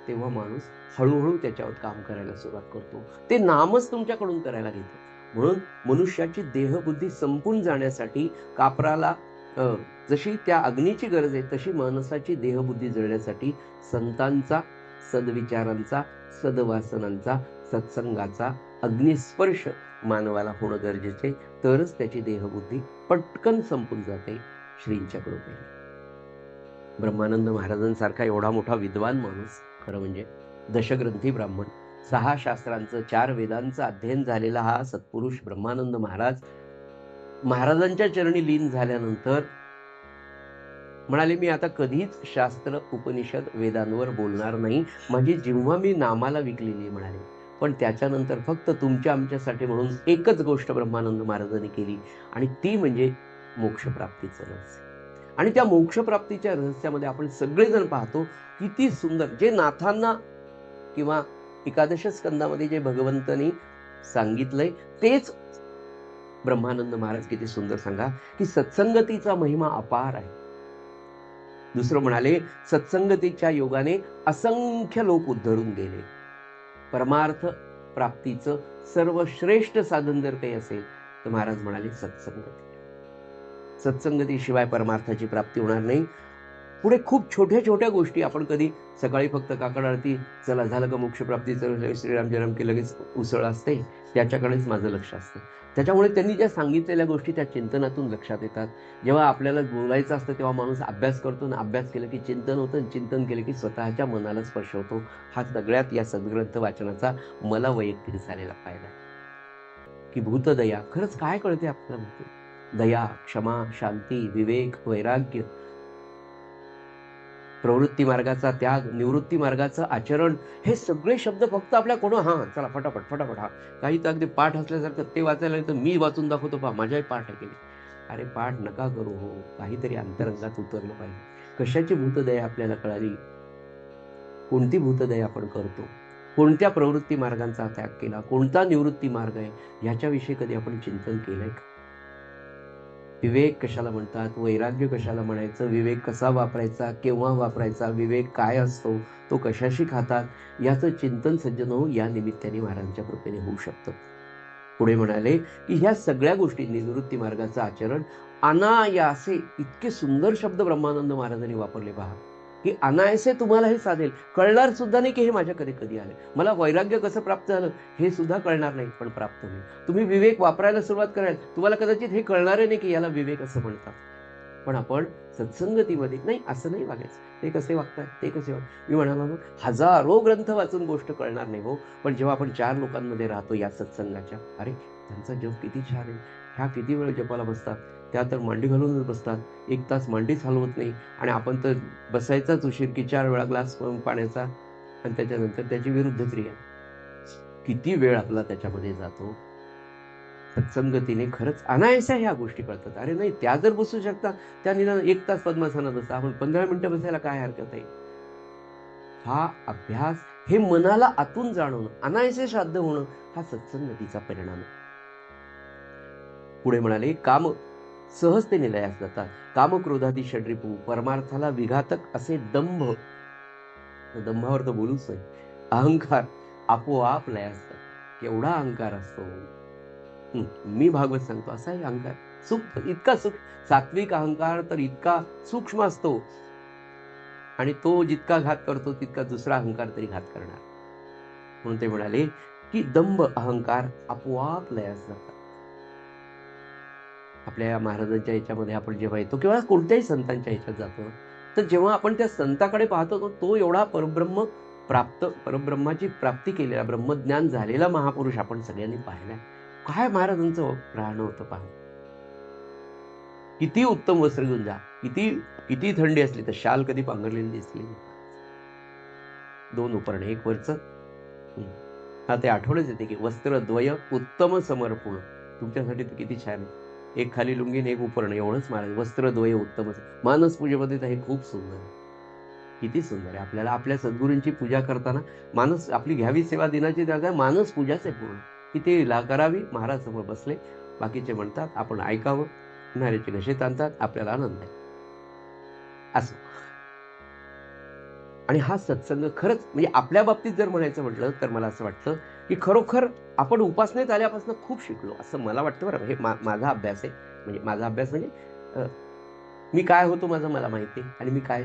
तेव्हा माणूस हळूहळू त्याच्यावर काम करायला सुरुवात करतो. ते नामच तुमच्याकडून करायला घेतं. म्हणून मनुष्याची देहबुद्धी संपून जाण्यासाठी कापराला जशी त्या अग्नीची गरज आहे, तशी माणसाची देहबुद्धी जळण्यासाठी संतांचा, सद्विचारांचा, सद्वासनांचा, सत्संगाचा अग्निस्पर्श मानवाला होणं गरजेचे आहे. तरच त्याची देहबुद्धी पटकन संपून जाते श्रींच्या कृपेने. ब्रह्मानंद महाराजांसारखा एवढा मोठा विद्वान माणूस, खरं म्हणजे दशग्रंथी ब्राह्मण, 6 शास्त्रांचं, 4 वेदांचं अध्ययन झालेला हा सत्पुरुष ब्रह्मानंद महाराज महाराजांच्या चरणी लीन झाल्यानंतर म्हणाले, मी आता कधीच शास्त्र, उपनिषद, वेदांवर बोलणार नाही. माझी जिव्हा मी नामाला विकलेली आहे म्हणाले. पण त्याच्यानंतर फक्त तुमच्या आमच्यासाठी म्हणून एकच गोष्ट ब्रह्मानंद महाराजांनी केली आणि ती म्हणजे मोक्षप्राप्तीचं रहस्य. आणि त्या मोक्षप्राप्तीच्या रहस्यामध्ये आपण सगळेजण पाहतो किती सुंदर, जे नाथांना किंवा एकादश स्कंदामध्ये जे भगवंतांनी सांगितलंय तेच ब्रह्मानंद महाराज किती सुंदर सांगा, की सत्संगतीचा महिमा अपार आहे. दुसरं म्हणाले, सत्संगतीच्या योगाने असंख्य लोक उद्धरून गेले. परमार्थ प्राप्तीचं सर्वश्रेष्ठ साधन जर काही असेल तर महाराज म्हणाले सत्संगती. सत्संगतीशिवाय परमार्थाची प्राप्ती होणार नाही. पुढे खूप छोट्या छोट्या गोष्टी आपण कधी सकाळी फक्त काकड आरती, चला झालं का मोक्षप्राप्तीचं श्रीराम जयराम की लगेच उसळ असते, त्याच्याकडेच माझं लक्ष असतं. त्याच्यामुळे त्यांनी ज्या सांगितलेल्या गोष्टी त्या चिंतनातून लक्षात येतात. जेव्हा आपल्याला बोलायचं असतं तेव्हा माणूस अभ्यास करतो आणि अभ्यास केलं की चिंतन होतं आणि चिंतन केलं की स्वतःच्या मनाला स्पर्श होतो. हा सगळ्यात या सद्ग्रंथ वाचनाचा मला वैयक्तिक झालेला फायदा आहे. की भूतदया, खरंच काय कळते आपल्याला भूत दया, क्षमा, शांती, विवेक, वैराग्य, प्रवृत्ती मार्गाचा त्याग, निवृत्ती मार्गाचं आचरण, हे सगळे शब्द फक्त आपल्या कोण चला फटाफट फटाफट, काही तर अगदी पाठ असल्यासारखं ते वाचायला तर मी वाचून दाखवतो, पहा माझाही पाठ आहे की. अरे पाठ नका करू हो, काहीतरी अंतरंगात उतरलं पाहिजे. कशाची भूतदया आपल्याला कळाली, कोणती भूतदया आपण करतो, कोणत्या प्रवृत्ती मार्गांचा त्याग केला, कोणता निवृत्ती मार्ग आहे, ह्याच्याविषयी कधी आपण चिंतन केलंय का? विवेक कशाला म्हणतात, वैराग्य कशाला म्हणायचं, विवेक कसा वापरायचा, केव्हा वापरायचा, विवेक काय असतो, तो कशाशी खातात, याचं चिंतन सज्जनो या निमित्ताने महाराजांच्या कृपेने होऊ शकतं. पुढे म्हणाले की ह्या सगळ्या गोष्टी, निवृत्ती मार्गाचं आचरण, अनायासे, इतके सुंदर शब्द ब्रह्मानंद महाराजांनी वापरले पहा, की अनायासे तुम्हाला हे साधेल, कळणार सुद्धा नाही की हे माझ्याकडे कधी आले. मला वैराग्य कसं प्राप्त झालं हे सुद्धा कळणार नाही, पण प्राप्त होईल. तुम्ही विवेक वापरायला सुरुवात कराल, तुम्हाला कदाचित हे कळणार नाही की याला विवेक असं म्हणतात. पण आपण सत्संगतीमध्ये नाही, असं नाही वागायचं, ते कसे वागतात, ते कसे वागतात. मी म्हणालो हजारो ग्रंथ वाचून गोष्ट कळणार नाही हो, पण जेव्हा आपण 4 लोकांमध्ये राहतो या सत्संगाच्या, अरे त्यांचा जप किती छान आहे, ह्या किती वेळ जपाला बसतात, त्या तर मांडी घालूनच बसतात, 1 तास मांडीच हलवत नाही, आणि आपण तर बसायचाच उशीर की 4 वेळा ग्लास पाण्याचा, आणि त्याच्यानंतर त्याची विरुद्ध क्रिया. किती वेळ आपला त्याच्यामध्ये जातो. सत्संगतीने खरंच अनायासे ह्या गोष्टी कळतात. अरे नाही, त्या जर बसू शकतात, त्या निदान 1 तास पद्मासनात बसतात, आपण 15 मिनिटं बसायला काय हरकत आहे. हा अभ्यास, हे मनाला आतून जाणवणं, अनायासे साध्य होणं, हा सत्संगतीचा परिणाम आहे. पुढे म्हणाले, काम सहजतेने लयास जातात, कामक्रोधादी षड्रिपू, परमार्थाला विघातक असे दंभ, दंभावर तर बोलूच नाही, अहंकार आपोआप लयास जातात. केवढा अहंकार असतो, मी भागवत सांगतो असाही अहंकार, इतका सात्विक अहंकार तर इतका सूक्ष्म असतो, आणि तो जितका घात करतो तितका दुसरा अहंकार तरी घात करणार. म्हणून ते म्हणाले की दंभ, अहंकार आपोआप लयास जातात. आपल्या महाराजांच्या याच्यामध्ये आपण जेव्हा येतो किंवा कोणत्याही संतांच्या ह्याच्यात जातो, तर जेव्हा आपण त्या संताकडे पाहतो, तो एवढा परब्रह्माची प्राप्ती केलेला, ब्रह्मज्ञान झालेला महापुरुष आपण सगळ्यांनी पाहिलाय. काय महाराजांचं राहणं होतं पहा. किती उत्तम वस्त्र घेऊन जा, किती किती थंडी असली तर शाल कधी पांघरलेली दिसली नाही. 2 उपरणं, एक वरचं. हा ते आठवणच येते की वस्त्रद्वय उत्तम समर्पण. तुमच्यासाठी ते किती छान आहे. एक खाली लुंगी आणि एक उपरणं एवढंच महाराज. वस्त्रद्वय उत्तम. मानस पूजेमध्ये तर हे खूप सुंदर आहे. किती सुंदर आहे. आपल्याला आपल्या सद्गुरूंची पूजा करताना मानस आपली घ्यावी सेवा दिनाची त्याचा मानस पूजाच आहे पूर्ण. की ते करावी. महाराज समोर बसले, बाकीचे म्हणतात, आपण ऐकावं, नाऱ्याचे घशे ताणतात, आपल्याला आनंद आहे असं. आणि हा सत्संग खरंच म्हणजे आपल्या बाबतीत जर म्हणायचं म्हटलं तर मला असं वाटतं की खरोखर आपण उपासनेत आल्यापासून खूप शिकलो असं मला वाटतं बरं. हे माझा अभ्यास आहे. म्हणजे माझा अभ्यास म्हणजे मी काय होतो माझं मला माहिती आहे आणि मी काय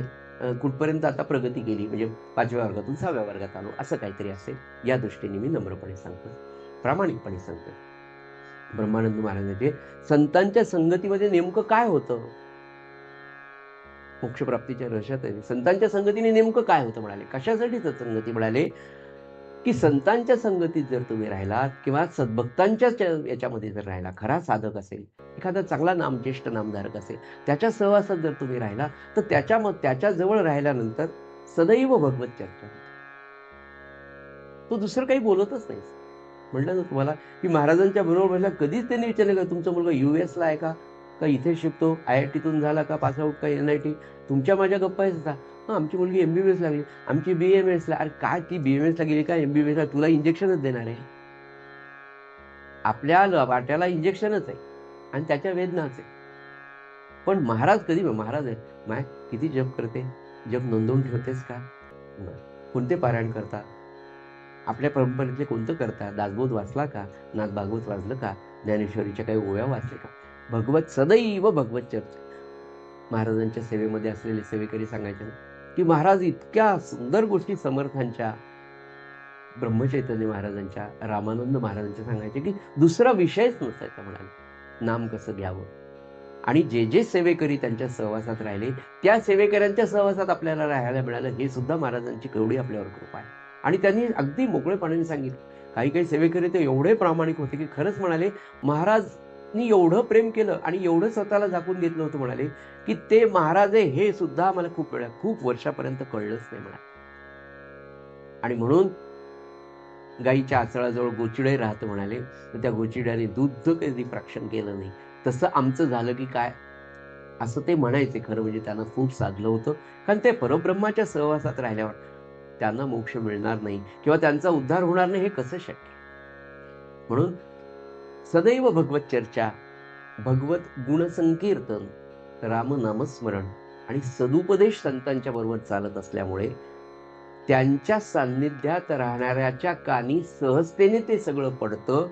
कुठपर्यंत आता प्रगती केली, म्हणजे 5व्या वर्गातून 6व्या वर्गात आलो, असं काहीतरी असेल. या दृष्टीने मी नम्रपणे सांगतो, प्रामाणिकपणे सांगतो. ब्रह्मानंद महाराजांचे संतांच्या संगतीमध्ये नेमकं काय होतं, मोक्षप्राप्तीच्या रहस्यात आहे. संतांच्या संगतीने नेमकं काय होतं म्हणाले. कशासाठी सत्संगती म्हणाले की संतांच्या संगतीत जर तुम्ही राहिलात किंवा सद्भक्तांच्या याच्यामध्ये जर राहिला, खरा साधक असेल, एखादा चांगला ज्येष्ठ नामधारक असेल, त्याच्या सहवासात जर तुम्ही राहिला तर त्याच्या जवळ राहिल्यानंतर सदैव भगवत चर्चा होते. तो दुसरं काही बोलतच नाही. म्हटलं ना तुम्हाला की महाराजांच्या बरोबर बसला, कधीच त्यांनी विचारलं का तुमचा मुलगा US ला आहे का इथे शिकतो, IIT झाला का, पासआउट का NIT. तुमच्या माझ्या गप्पा आहेत. आमची मुलगी MBBS लागली, आमची BMS ला. अरे काय ती BMS ला गेली का MBBS ला, तुला इंजेक्शनच देणार आहे. आपल्या वाट्याला इंजेक्शनच आहे आणि त्याच्या वेदनाच आहे. पण महाराज कधी महाराज आहे माय किती जप करते, जप नोंदवून ठेवतेस का, कोणते पारायण करता, आपल्या परंपरेतले कोणतं करता, दासबोध वाचला का, नाथ भागवत वाचलं का, ज्ञानेश्वरीच्या काही ओव्या वाचले का. भगवत सदैव भगवत चर्चा. महाराजांच्या सेवेमध्ये असलेले सेवेकरी सांगायचे की महाराज इतक्या सुंदर गोष्टी समर्थांच्या, ब्रह्मचैतन्य महाराजांच्या, रामानंद महाराजांच्या सांगायचे की दुसरा विषयच नसायचा म्हणाले, नाम कसं घ्यावं. आणि जे जे सेवेकरी त्यांच्या सहवासात राहिले, त्या सेवेकऱ्यांच्या सहवासात आपल्याला राहायला मिळालं, हे सुद्धा महाराजांची केवढी आपल्यावर कृपा आहे. आणि त्यांनी अगदी मोकळेपणाने सांगितलं. काही काही सेवेकरी ते एवढे प्रामाणिक होते की खरंच म्हणाले, महाराजनी एवढं प्रेम केलं आणि एवढं स्वतःला झाकून घेतलं होतं म्हणाले की ते महाराज आहे हे सुद्धा मला खूप वर्षापर्यंत कळलंच नाही म्हणाले. आणि म्हणून गाईच्या आचळाजवळ गोचिडे राहतं म्हणाले, तर त्या गोचिड्याने दूध कधी प्राशन केलं नाही, तसं आमचं झालं की काय, असं ते म्हणायचे. खरं म्हणजे त्यांना खूप साधलं होतं, कारण ते परब्रह्माच्या सहवासात राहिल्यावर त्यांना मोक्ष मिळणार नाही किंवा त्यांचा उद्धार होणार नाही, हे कसं शक्य. म्हणून सदैव भगवत चर्चा, भगवत गुणसंकीर्तन, रामनामस्मरण आणि सदुपदेश संतांच्या बरोबर चालत असल्यामुळे त्यांच्या सान्निध्यात राहणाऱ्याच्या कानी सहजतेने ते सगळं पडतं.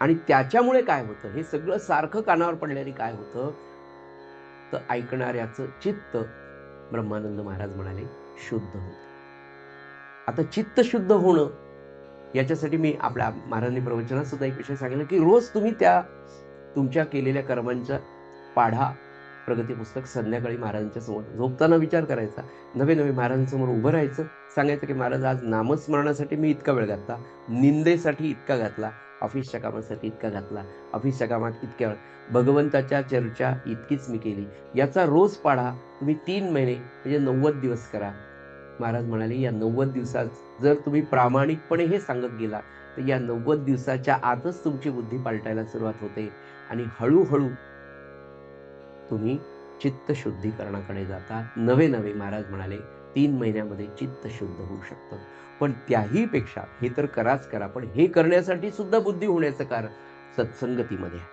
आणि त्याच्यामुळे काय होतं, हे सगळं सारखं कानावर पडल्याने काय होतं, तर ऐकणाऱ्याचं चित्त, ब्रह्मानंद महाराज म्हणाले, शुद्ध होतं. आता चित्त शुद्ध होणं याच्यासाठी मी आपल्या महाराजांनी प्रवचनात सुद्धा एक विषय सांगितलं की रोज तुम्ही त्या तुमच्या केलेल्या कर्मांचा पाढा, प्रगती पुस्तक संध्याकाळी महाराजांच्या समोर झोपताना विचार करायचा. नवे महाराजांसमोर उभं राहायचं, सांगायचं की महाराज आज नामस्मरणासाठी मी इतका वेळ घातला, निंदेसाठी इतका घातला, ऑफिसच्या कामासाठी इतका घातला, ऑफिसच्या कामात इतक्या वेळ, भगवंताच्या चर्चा इतकीच मी केली. याचा रोज पाढा तुम्ही 3 महिने म्हणजे 90 दिवस करा. महाराज म्हणाले, या 90 दिवसात जर तुम्ही प्रामाणिकपणे हे सांगत गेला तर या 90 दिवसाच्या आतच तुमची बुद्धी पालटायला सुरुवात होते आणि हळूहळू तुम्ही चित्त शुद्धीकरणाकडे जाता. नवे महाराज म्हणाले 3 महिन्यामध्ये चित्त शुद्ध होऊ शकतं. पण त्याही पेक्षा हे तर कराच करा, पण हे करण्यासाठी सुद्धा बुद्धी होण्याचं कारण सत्संगतीमध्ये आहे.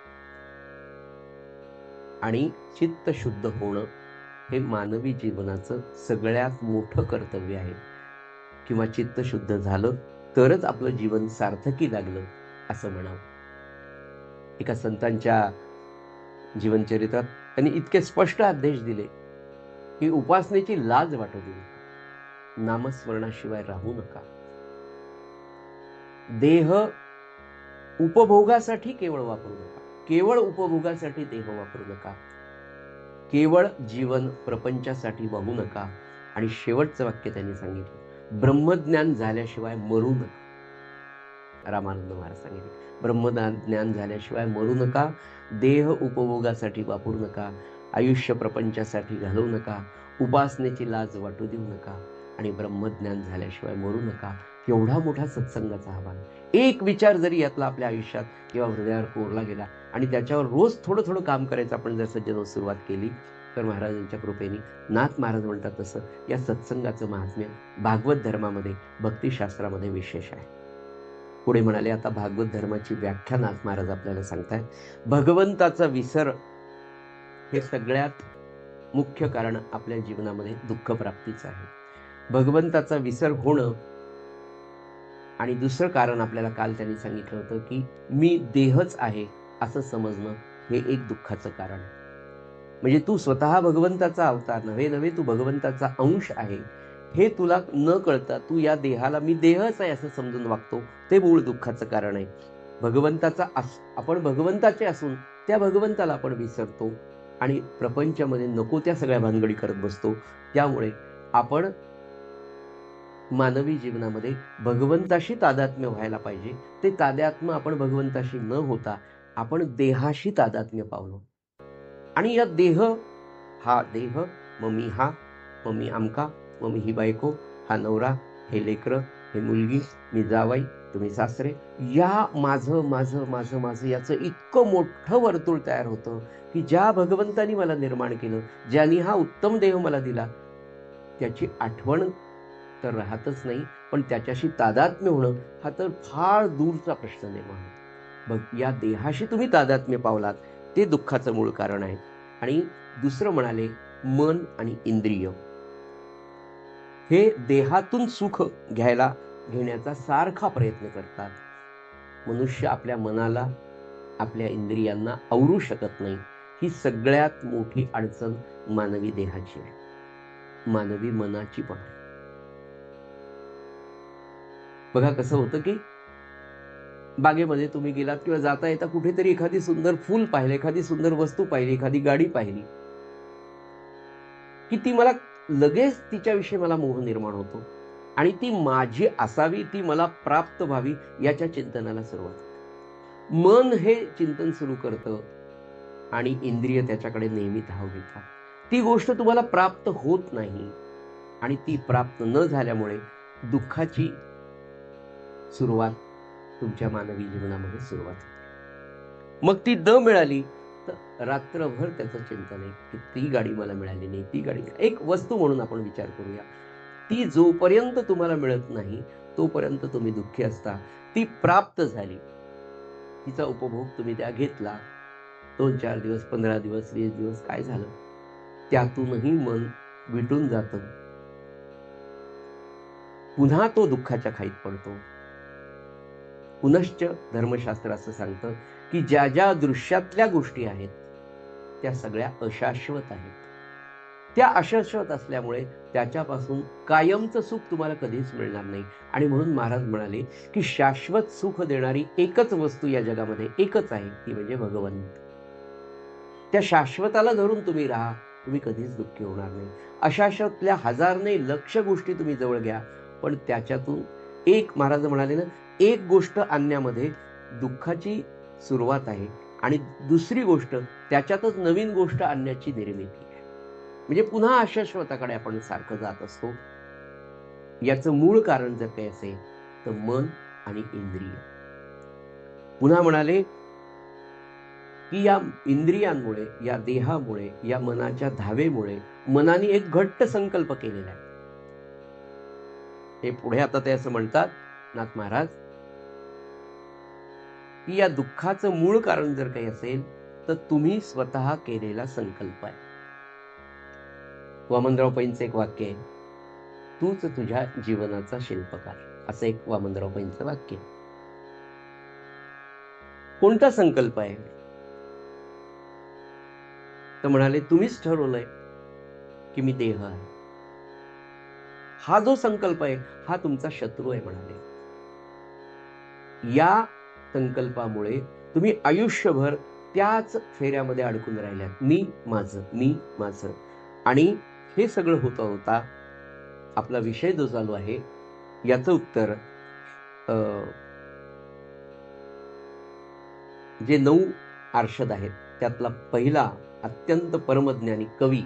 आणि चित्त शुद्ध होणं हे मानवी जीवनाचं सगळ्यात मोठं कर्तव्य आहे. किंवा चित्त शुद्ध झालं तरच आपलं जीवन सार्थकी लागलं असं म्हणावं. एका संतांच्या जीवनचरित्रात त्यांनी इतके स्पष्ट आदेश दिले की उपासनेची लाज वाटू देऊ नका, नामस्मरणाशिवाय राहू नका, देह उपभोगासाठी केवळ वापरू नका, केवळ उपभोगासाठी देह वापरू नका, केवळ जीवन प्रपंचासाठी वाहू नका. आणि शेवटचं वाक्य त्यांनी सांगितलं, ब्रह्मज्ञान झाल्याशिवाय मरू नका. रामानंद महाराज सांगितले, ब्रह्मज्ञान झाल्याशिवाय मरू नका, देह उपभोगासाठी वापरू नका, आयुष्य प्रपंचासाठी घालवू नका, उपासनेची लाज वाटू देऊ नका आणि ब्रह्मज्ञान झाल्याशिवाय मरू नका. एवढा मोठा सत्संगाचा आव्हान. एक विचार जरी यातला आपल्या आयुष्यात किंवा हृदयावर कोरला गेला आणि त्याच्यावर रोज थोडं थोडं काम करायचं आपण जर सज्जन सुरुवात केली तर महाराजांच्या कृपेने नाथ महाराज म्हणतात तसं या सत्संगाचं महात्म्य भागवत धर्मामध्ये भक्तिशास्त्रामध्ये विशेष आहे. पुढे म्हणाले, आता भागवत धर्माची व्याख्या नाथ महाराज आपल्याला सांगतायत. भगवंताचा विसर हे सगळ्यात मुख्य कारण आपल्या जीवनामध्ये दुःख प्राप्तीचं आहे. भगवंताचा विसर होणं आणि दुसरं कारण आपल्याला काल त्यांनी सांगितलं होतं की मी देहच आहे असं समजणं हे एक दुःखाचं कारण. म्हणजे तू स्वतः भगवंताचा अवतार नव्हे, तू भगवंताचा अंश आहे हे तुला न कळता तू या देहाला मी देहच आहे असं समजून वागतो, ते मूळ दुःखाचं कारण आहे. आपण भगवंताचे असून त्या भगवंताला आपण विसरतो आणि प्रपंचामध्ये नको त्या सगळ्या भानगडी करत बसतो. त्यामुळे आपण मानवी जीवनामध्ये भगवंताशी तादात्म्य व्हायला पाहिजे. ते तादात्म्य आपण भगवंताशी न होता आपण देहाशी तादात्म्य पावलो आणि या देह मग मी हा, मग मी आमका, मग मी ही बायको, हा नवरा, हे लेकरं, हे मुलगी, मी जावाई, तुम्ही सासरे, या माझं माझं माझं माझं याचं इतकं मोठं वर्तुळ तयार होतं की ज्या भगवंतानी मला निर्माण केलं, ज्यांनी हा उत्तम देह मला दिला, त्याची आठवण तर राहतच नाही, पण त्याच्याशी तादात्म्य होणं हा तर फार दूरचा प्रश्न निर्माण होतो. बघ, या देहाशी तुम्ही तादात्म्य पावलात ते दुःखाचं मूळ कारण आहे. आणि दुसरं म्हणाले, मन आणि इंद्रिय हे देहातून सुख घेण्याचा सारखा प्रयत्न करतात. मनुष्य आपल्या मनाला, आपल्या इंद्रियांना आवरू शकत नाही. ही सगळ्यात मोठी अडचण मानवी देहाची आहे, मानवी मनाची पण आहे. बघा कसं होतं की बागेमध्ये तुम्ही गेलात किंवा जाता येता कुठेतरी एखादी सुंदर फूल पाहिलं, एखादी सुंदर वस्तू पाहिली, एखादी गाडी पाहिली की ती मला लगेच तिच्याविषयी मला मोह निर्माण होतो आणि ती माझी असावी, ती मला प्राप्त व्हावी याच्या चिंतनाला सुरुवात होते. मन हे चिंतन सुरू करतं आणि इंद्रिय त्याच्याकडे नेहमी धाव घेतात. ती गोष्ट तुम्हाला प्राप्त होत नाही आणि ती प्राप्त न झाल्यामुळे दुःखाची सुरुवात तुमच्या मानवी जीवनामध्ये सुरुवात होते. मग ती न मिळाली तर रात्रभर त्याचं चिंतन आहे की ती गाडी मला मिळाली नाही, ती गाडी. एक वस्तू म्हणून आपण विचार करूया, ती जोपर्यंत तुम्हाला मिळत नाही तोपर्यंत तुम्ही दुःखी असता. ती प्राप्त झाली, तिचा उपभोग तुम्ही त्या घेतला, 2-4 दिवस, 15 दिवस, 20 दिवस काय झालं, त्यातूनही मन विटून जातं. पुन्हा तो दुःखाच्या खाईत पडतो. पुनश्च धर्मशास्त्र असं सांगतं की ज्या ज्या दृश्यातल्या गोष्टी आहेत त्या सगळ्या अशाश्वत आहेत. त्या अशाश्वत असल्यामुळे त्याच्यापासून कायमचं सुख तुम्हाला कधीच मिळणार नाही. आणि म्हणून महाराज म्हणाले की शाश्वत सुख देणारी एकच वस्तू या जगामध्ये एकच आहे, ती म्हणजे भगवंत. त्या शाश्वताला धरून तुम्ही राहा, तुम्ही कधीच दुःखी होणार नाही. अशाश्वतल्या हजार नाही लक्ष गोष्टी तुम्ही जवळ घ्या, पण त्याच्यातून एक, महाराज म्हणाले ना, एक गोष्ट आणण्यामध्ये दुःखाची सुरुवात आहे आणि दुसरी गोष्ट त्याच्यातच नवीन गोष्ट आणण्याची निर्मिती आहे. म्हणजे पुन्हा अशाश्वताकडे आपण सारखं जात असतो. याचं मूळ कारण जर काही असेल तर मन आणि इंद्रिय. पुन्हा म्हणाले की या इंद्रियांमुळे, या देहामुळे, या मनाच्या धावेमुळे मनाने एक घट्ट संकल्प केलेला आहे. हे पुढे आता ते असं म्हणतात नाथ महाराज की या दुःखाचं मूळ कारण जर काही असेल तर तुम्ही स्वतः केलेला संकल्प आहे. वामनराव पैंचं एक वाक्य आहे, तूच तुझ्या जीवनाचा शिल्पकार, असं एक वामनराव पैंचं वाक्य. कोणता संकल्प आहे तर म्हणाले तुम्हीच ठरवलंय की मी देह आहे. हा जो संकल्प आहे हा तुमचा शत्रू आहे म्हणाले. या संकल्पामुळे तुम्ही आयुष्यभर त्याच फेऱ्यामध्ये अडकून राहिल्यात, मी माझं. आणि हे सगळं होता होता आपला विषय जो चालू आहे याचं उत्तर जे 9 आर्षद आहेत त्यातला पहिला अत्यंत परमज्ञानी कवी,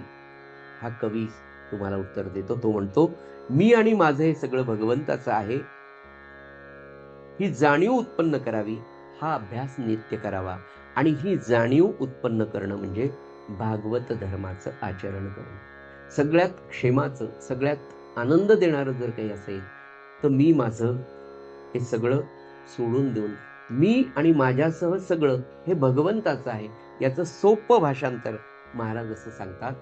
हा कवी तुम्हाला उत्तर देतो. तो म्हणतो, मी आणि माझं हे सगळं भगवंताचं आहे. ही जाणीव उत्पन्न करावी, हा अभ्यास नित्य करावा. आणि ही जाणीव उत्पन्न करणं म्हणजे भागवत धर्माचं आचरण करणं. सगळ्यात क्षेमाचं, सगळ्यात आनंद देणारं जर काही असेल तर मी माझं हे सगळं सोडून देऊन, मी आणि माझ्यासह सगळं हे भगवंताचं आहे, याचं सोपं भाषांतर महाराज असं सांगतात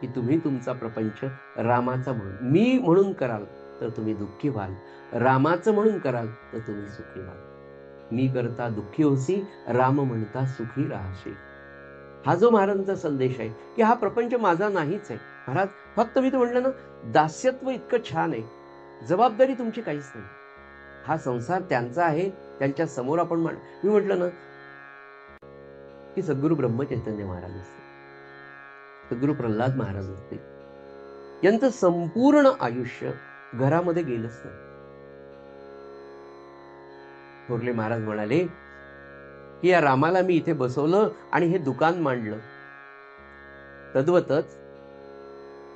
की तुम्ही तुमचा प्रपंच रामाचा म्हणून, मी म्हणून कराल तर तुम्ही दुःखी व्हाल, रामाचं म्हणून कराल तर तुम्ही सुखी व्हाल. मी करता दुःखी होसी, राम म्हणता सुखी राहशी. हा जो महाराजांचा संदेश आहे की हा प्रपंच माझा नाहीच आहे. महाराज फक्त मी तर म्हटलं ना, दास्यत्व इतकं छान आहे, जबाबदारी तुमची काहीच नाही. हा संसार त्यांचा आहे, त्यांच्या समोर आपण मी म्हटलं ना की सद्गुरू ब्रह्मचैतन्य महाराज असतील, सद्गुरू प्रल्हाद महाराज असतील, यांचं संपूर्ण आयुष्य घरामध्ये गेलंच नाही. थोरले महाराज म्हणाले की या रामाला मी इथे बसवलं आणि हे दुकान मांडलं. तद्वतच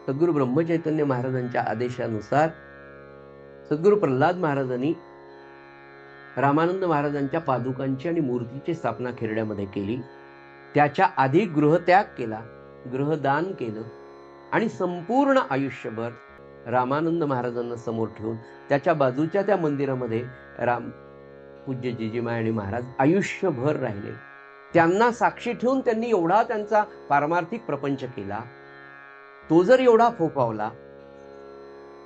सद्गुरू ब्रह्मचैतन्य महाराजांच्या आदेशानुसार सद्गुरू प्रल्हाद महाराजांनी रामानंद महाराजांच्या पादुकांची आणि मूर्तीची स्थापना खेरड्यामध्ये केली. त्याच्या आधी गृहत्याग केला, गृहदान केलं आणि संपूर्ण आयुष्यभर रामानंद महाराजांना समोर ठेवून त्याच्या बाजूच्या त्या मंदिरामध्ये पूज्य जिजीमाय आणि महाराज आयुष्यभर राहिले. त्यांना साक्षी ठेवून त्यांनी एवढा त्यांचा पारमार्थिक प्रपंच केला. तो जर एवढा फोफावला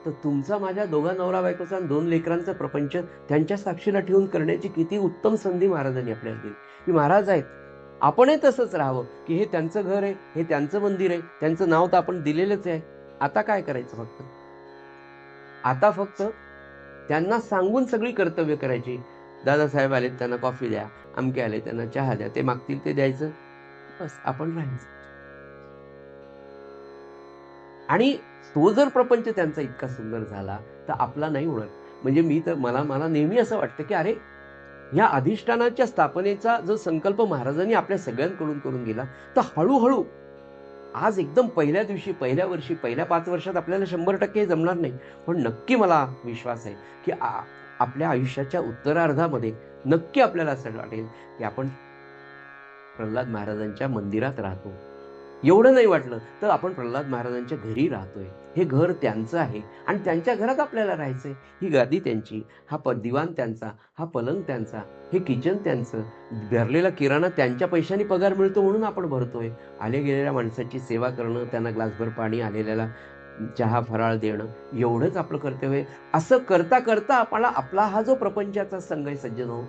तर तुमचा माझ्या दोघा नवरा बायकोचा आणि 2 लेकरांचा प्रपंच त्यांच्या साक्षीला ठेवून करण्याची किती उत्तम संधी महाराजांनी आपल्याला दिली. की महाराज आहेत, आपणही तसंच राहावं की हे त्यांचं घर आहे, हे त्यांचं मंदिर आहे, त्यांचं नाव तर आपण दिलेलंच आहे. आता काय करायचं? आता फक्त त्यांना सांगून सगळी कर्तव्य करायची. दादासाहेब आलेत त्यांना कॉफी द्या, अमके आले त्यांना चहा द्या, ते मागतील ते द्यायचं, बस आपण राहायचं. आणि तो जर प्रपंच त्यांचा इतका सुंदर झाला तर आपला नाही होणार. म्हणजे मला नेहमी असं वाटतं की अरे, या अधिष्ठानाच्या स्थापनेचा जो संकल्प महाराजांनी आपल्या सगळ्यांकडून करून गेला, तर हळूहळू आज एकदम पहिल्या दिवशी, पहिल्या वर्षी, पहिल्या 5 वर्षात आपल्याला 100% जमणार नाही. पण नक्की मला विश्वास आहे की आपल्या आयुष्याच्या उत्तरार्धामध्ये नक्की आपल्याला असं वाटेल की आपण प्रल्हाद महाराजांच्या मंदिरात राहतो. एवढं नाही वाटलं तर आपण प्रल्हाद महाराजांच्या घरी राहतोय. हे घर त्यांचं आहे आणि त्यांच्या घरात आपल्याला राहायचंय. ही गादी त्यांची, हा दिवाण त्यांचा, हा पलंग त्यांचा, हे किचन त्यांचं, भरलेला किराणा त्यांच्या पैशाने पगार मिळतो म्हणून आपण भरतोय. आले गेलेल्या माणसाची सेवा करणं, त्यांना ग्लासभर पाणी, आलेल्याला चहा फराळ देणं, एवढंच आपलं कर्तव्य आहे. असं करता करता आपला हा जो प्रपंचाचा संघ आहे सज्जनो,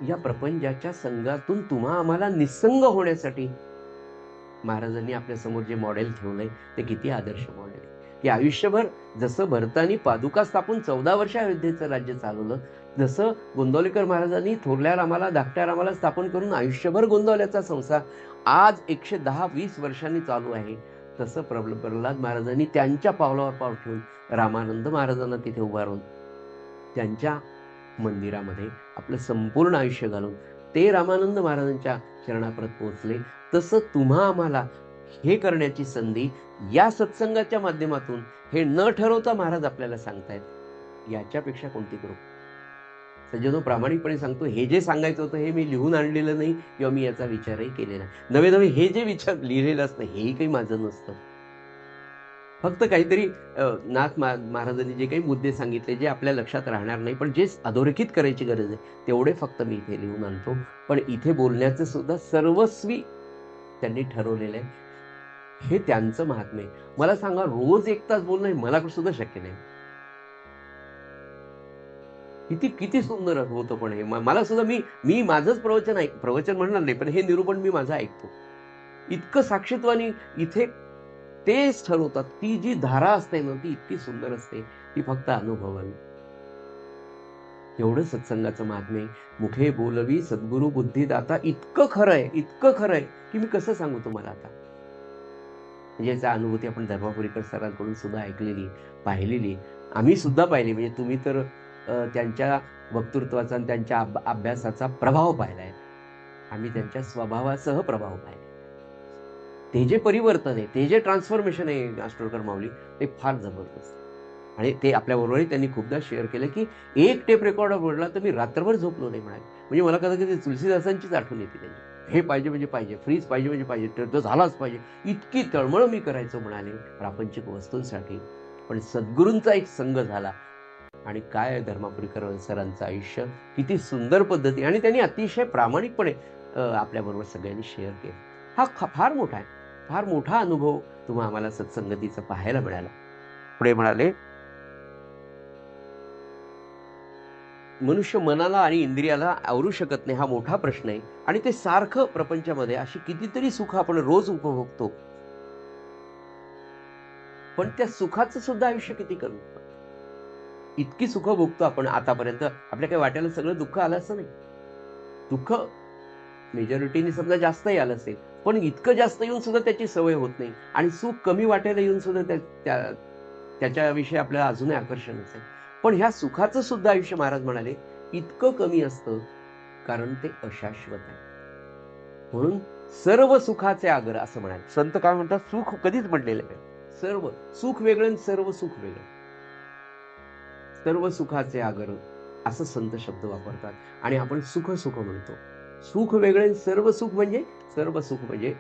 या प्रपंचाच्या संघातून तुम्हा आम्हाला निसंग होण्यासाठी महाराजांनी आपल्या समोर जे मॉडेल ठेवलंय ते किती आदर्श मॉडेल आहे. की आयुष्यभर जसं भरतानी पादुका स्थापून 14 वर्ष अयोध्येचं राज्य चालवलं, जसं गोंदवलेकर महाराजांनी थोरल्या रामाला, धाकट्या रामाला स्थापन करून आयुष्यभर गोंदवल्याचा संसार आज 110-20 वर्षांनी चालू आहे, तसं प्रल्हाद महाराजांनी त्यांच्या पावलावर पाऊल ठेवून रामानंद महाराजांना तिथे उभारून त्यांच्या मंदिरामध्ये आपलं संपूर्ण आयुष्य घालून ते रामानंद महाराजांच्या चरणाप्रत पोहोचले. तसं तुम्हा आम्हाला हे करण्याची संधी या सत्संगाच्या माध्यमातून हे न ठरवता महाराज आपल्याला सांगतायत, याच्यापेक्षा कोणती करू? सज्जनो, प्रामाणिकपणे सांगतो, हे जे सांगायचं होतं हे मी लिहून आणलेलं नाही किंवा मी याचा विचारही केलेला नाही. नवे हे जे विचार लिहिलेलं असतं हेही काही माझं नसतं. फक्त काहीतरी नाथ महाराजांनी जे काही मुद्दे सांगितले जे आपल्या लक्षात राहणार नाही, पण जे अधोरेखित करायची गरज आहे तेवढे फक्त मी इथे लिहून आणतो. पण इथे बोलण्याचं सुद्धा सर्वस्वी त्यांनी ठरवलेलं आहे. हे त्यांचं महात्म्य आहे. मला सांगा, रोज 1 तास बोलणं मला सुद्धा शक्य नाही. किती सुंदर होतं. पण हे मला सुद्धा मी माझंच प्रवचन म्हणणार नाही, पण हे निरूपण मी माझं ऐकतो. इतकं साक्षीत्वानी इथे तेच ठरवतात. ती जी धारा असते ना, ती इतकी सुंदर असते, ती फक्त अनुभवावी. एवढं सत्संगाचं महात्म्य. मुखे बोलवी सद्गुरु बुद्धिदाता, इतकं खरंय की मी कसं सांगू तुम्हाला आता. याचा अनुभूती आपण धर्मापुरीकर सरांकडून सुद्धा ऐकलेली, पाहिलेली, आम्ही सुद्धा पाहिली. म्हणजे तुम्ही तर त्यांच्या वक्तृत्वाचा आणि त्यांच्या अभ्यासाचा प्रभाव पाहिलाय. आम्ही त्यांच्या स्वभावासह प्रभाव पाहिले. ते जे परिवर्तन आहे, ते जे ट्रान्सफॉर्मेशन आहे आष्टोळकर माऊली, ते फार जबरदस्त. आणि ते आपल्याबरोबरही त्यांनी खूपदा शेअर केलं, की एक टेप रेकॉर्डर बोलला तर मी रात्रभर झोपलो नाही म्हणाले. म्हणजे मला कधी-कधी तुलसीदासांचीच आठवण येते त्यांची. हे पाहिजे म्हणजे पाहिजे, फ्रीज पाहिजे म्हणजे पाहिजे, तो झालाच पाहिजे. इतकी तळमळ मी करायचो म्हणाले प्रापंचिक वस्तूंसाठी. पण सद्गुरूंचा एक संग झाला आणि काय धर्मापुरीकर सरांचं आयुष्य किती सुंदर पद्धती आणि त्यांनी अतिशय प्रामाणिकपणे आपल्याबरोबर सगळ्यांनी शेअर केलं. हा फार मोठा आहे. फार मोठा अनुभव तुम्हा आम्हाला सत्संगतीचा पाहायला मिळाला. पुढे म्हणाले, मनुष्य मनाला आणि इंद्रियाला आवरू शकत नाही हा मोठा प्रश्न आहे आणि ते सारखं प्रपंचामध्ये अशी कितीतरी सुख आपण रोज उपभोगतो, पण त्या सुखाचं सुद्धा आयुष्य किती कमी. इतकी सुख भोगतो आपण आतापर्यंत, आपल्या काही वाट्याला सगळं दुःख आलं असं नाही. दुःख मेजॉरिटीने समजा जास्तही आलं असेल, पण इतकं जास्त येऊन सुद्धा त्याची सवय होत नाही आणि सुख कमी वाटायला येऊन सुद्धा त्याच्याविषयी आपल्याला अजूनही आकर्षण असेल. पण ह्या सुखाचं सुद्धा आयुष्य महाराज म्हणाले इतकं कमी असतं कारण ते अशाश्वत आहे. म्हणून सर्व सुखाचे आगर असं म्हणाले. संत काय म्हणतात, सुख कधीच म्हटलेलं आहे. सर्व सुख वेगळं आणि सर्व सुख वेगळं. सर्व सुखाचे आगर असं संत शब्द वापरतात आणि आपण सुख सुख म्हणतो. सुख वेगळे, सर्व सुख म्हणजे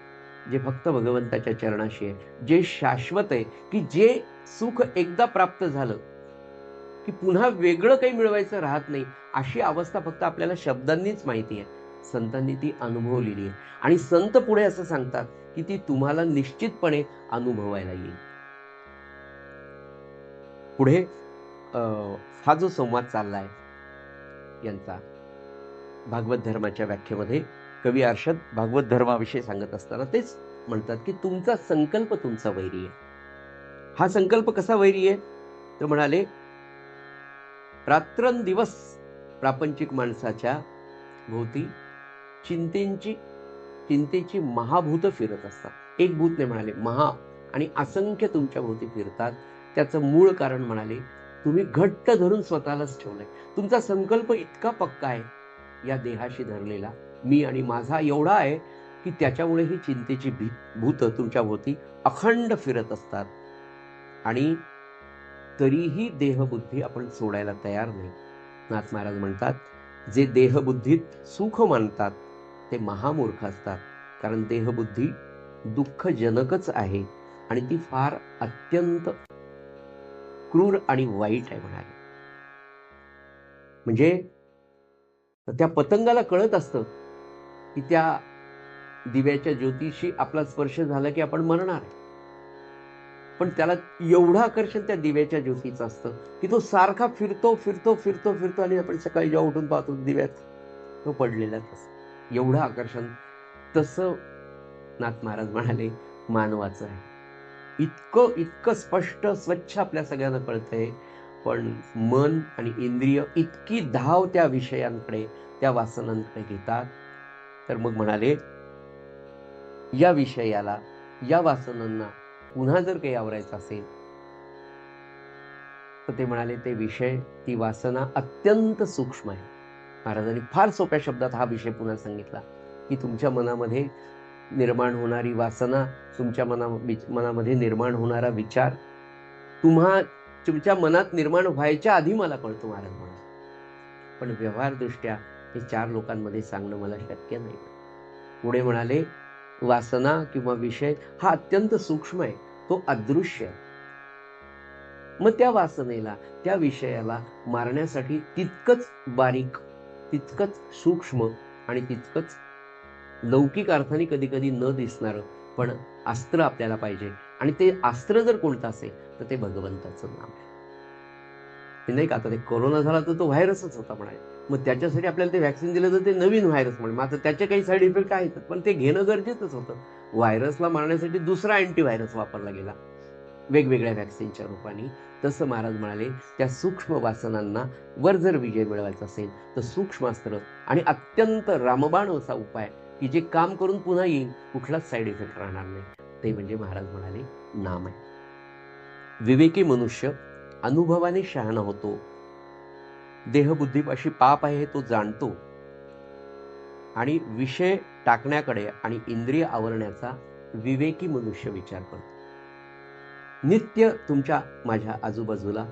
जे फक्त भगवंताच्या चरणाशी आहे, जे शाश्वत आहे, की जे सुख एकदा प्राप्त झालं की पुन्हा वेगळं काही मिळवायचं राहत नाही, अशी अवस्था फक्त आपल्याला शब्दांनीच माहिती आहे. संतांनी ती अनुभवलेली आहे आणि संत पुढे असं सांगतात की ती तुम्हाला निश्चितपणे अनुभवायला येईल. पुढे हा जो संवाद चाललाय यांचा भागवत धर्माच्या व्याख्येमध्ये कवी अर्षद भागवत धर्माविषयी सांगत असताना तेच म्हणतात की तुमचा संकल्प तुमचा वैरी आहे. हा संकल्प कसा वैरी आहे तर म्हणाले, रात्रंदिवस प्रापंचिक माणसाच्या भोवती चिंतेची महाभूत फिरत असतात. एक भूत नाही म्हणाले, महा आणि असंख्य तुमच्या भोवती फिरतात. त्याचं मूळ कारण म्हणाले तुम्ही घट्ट धरून स्वतःलाच ठेवलंय. तुमचा संकल्प इतका पक्का आहे या देहाशी धरलेला, मी आणि माझा एवढा आहे की त्याच्यामुळे ही चिंतेची भूत तुमच्या भोवती अखंड फिरत असतात आणि तरीही देहबुद्धी आपण सोडायला तयार नाही. नाथ महाराज म्हणतात, जे देहबुद्धीत सुख मानतात ते महामूर्ख असतात, कारण देहबुद्धी दुःखजनकच आहे आणि ती फार अत्यंत क्रूर आणि वाईट आहे म्हणाले. म्हणजे त्या पतंगाला कळत असतं की त्या दिव्याच्या ज्योतीशी आपला स्पर्श झाला की आपण मरणार आहे, पण त्याला एवढं आकर्षण त्या दिव्याच्या ज्योतीचं असतं की तो सारखा फिरतो आणि आपण सकाळी जेव्हा उठून पाहतो दिव्यात तो पडलेलाच असतो. एवढं आकर्षण. तसं नाथ महाराज म्हणाले मानवाचं आहे. इतकं स्पष्ट स्वच्छ आपल्या सगळ्यांना कळतंय, पण मन आणि इंद्रिय इतकी धाव त्या विषयांकडे, त्या वासनांकडे घेतात. तर मग म्हणाले, या विषयाला, या वासनांना पुन्हा जर काही आवरायचं असेल तर ते म्हणाले ते विषय, ती वासना अत्यंत सूक्ष्म आहे. महाराजांनी फार सोप्या शब्दात हा विषय पुन्हा सांगितला की तुमच्या मनामध्ये निर्माण होणारी वासना, तुमच्या मनामध्ये निर्माण होणारा विचार तुमच्या मनात निर्माण व्हायच्या आधी मला कळतो महाराज म्हणाले, पण व्यवहारदृष्ट्या हे 4 लोकांमध्ये सांगणं मला शक्य नाही. पुढे म्हणाले, वासना किंवा विषय हा अत्यंत सूक्ष्म आहे, तो अदृश्य आहे. मग त्या वासनेला, त्या विषयाला मारण्यासाठी तितकंच बारीक, तितकंच सूक्ष्म आणि तितकंच लौकिक अर्थाने कधी कधी न दिसणारं पण अस्त्र आपल्याला पाहिजे. आणि ते अस्त्र जर कोणतं असेल तर ते भगवंताचं नाम आहे. नाही का, आता ते कोरोना झाला तर तो व्हायरसच होता म्हणाले, मग त्याच्यासाठी आपल्याला ते व्हॅक्सिन दिलं तर ते नवीन व्हायरस म्हणे. मात्र त्याचे काही साईड इफेक्ट आहेत, पण ते घेणं गरजेचंच होतं. व्हायरसला मारण्यासाठी दुसरा अँटीव्हायरस वापरला गेला वेगवेगळ्या व्हॅक्सिनच्या रूपाने. तसं महाराज म्हणाले, त्या सूक्ष्म वासनांना वर जर विजय मिळवायचा असेल तर सूक्ष्म अस्त्र आणि अत्यंत रामबाण असा उपाय की जे काम करून पुन्हा येईल, कुठलाच साईड इफेक्ट राहणार नाही, ते म्हणजे महाराज म्हणाले नाम आहे. विवेकी मनुष्य अनुभवाने शहाणा होतो. देहबुद्धीपाशी पाप आहे हे तो जाणतो आणि विषय टाकण्याकडे आणि इंद्रिय आवरण्याचा विवेकी मनुष्य विचार करतो. नित्य तुमच्या माझ्या आजूबाजूला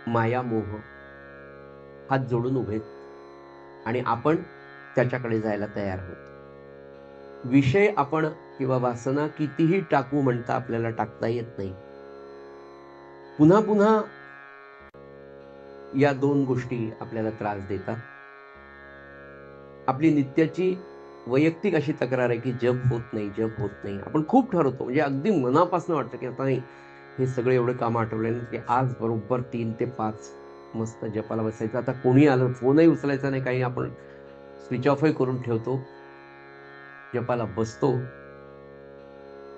माया मोह हात जोडून उभे आणि आपण त्याच्याकडे जायला तयार आहोत. विषय आपण किंवा वासना कितीही टाकू म्हणता आपल्याला टाकता येत नाही. पुन्हा पुन्हा या दोन गोष्टी आपल्याला त्रास देतात. आपली नित्याची वैयक्तिक अशी तक्रार आहे की जप होत नाही, जप होत नाही. आपण खूप ठरवतो, म्हणजे अगदी मनापासून वाटतं की आता नाही, हे सगळे एवढे कामं आठवले की आज बरोबर 3 ते 5 मस्त जपाला बसायचं. आता कोणी आलं, फोनही उचलायचा नाही, काही आपण स्विच ऑफही करून ठेवतो. जपाला बसतो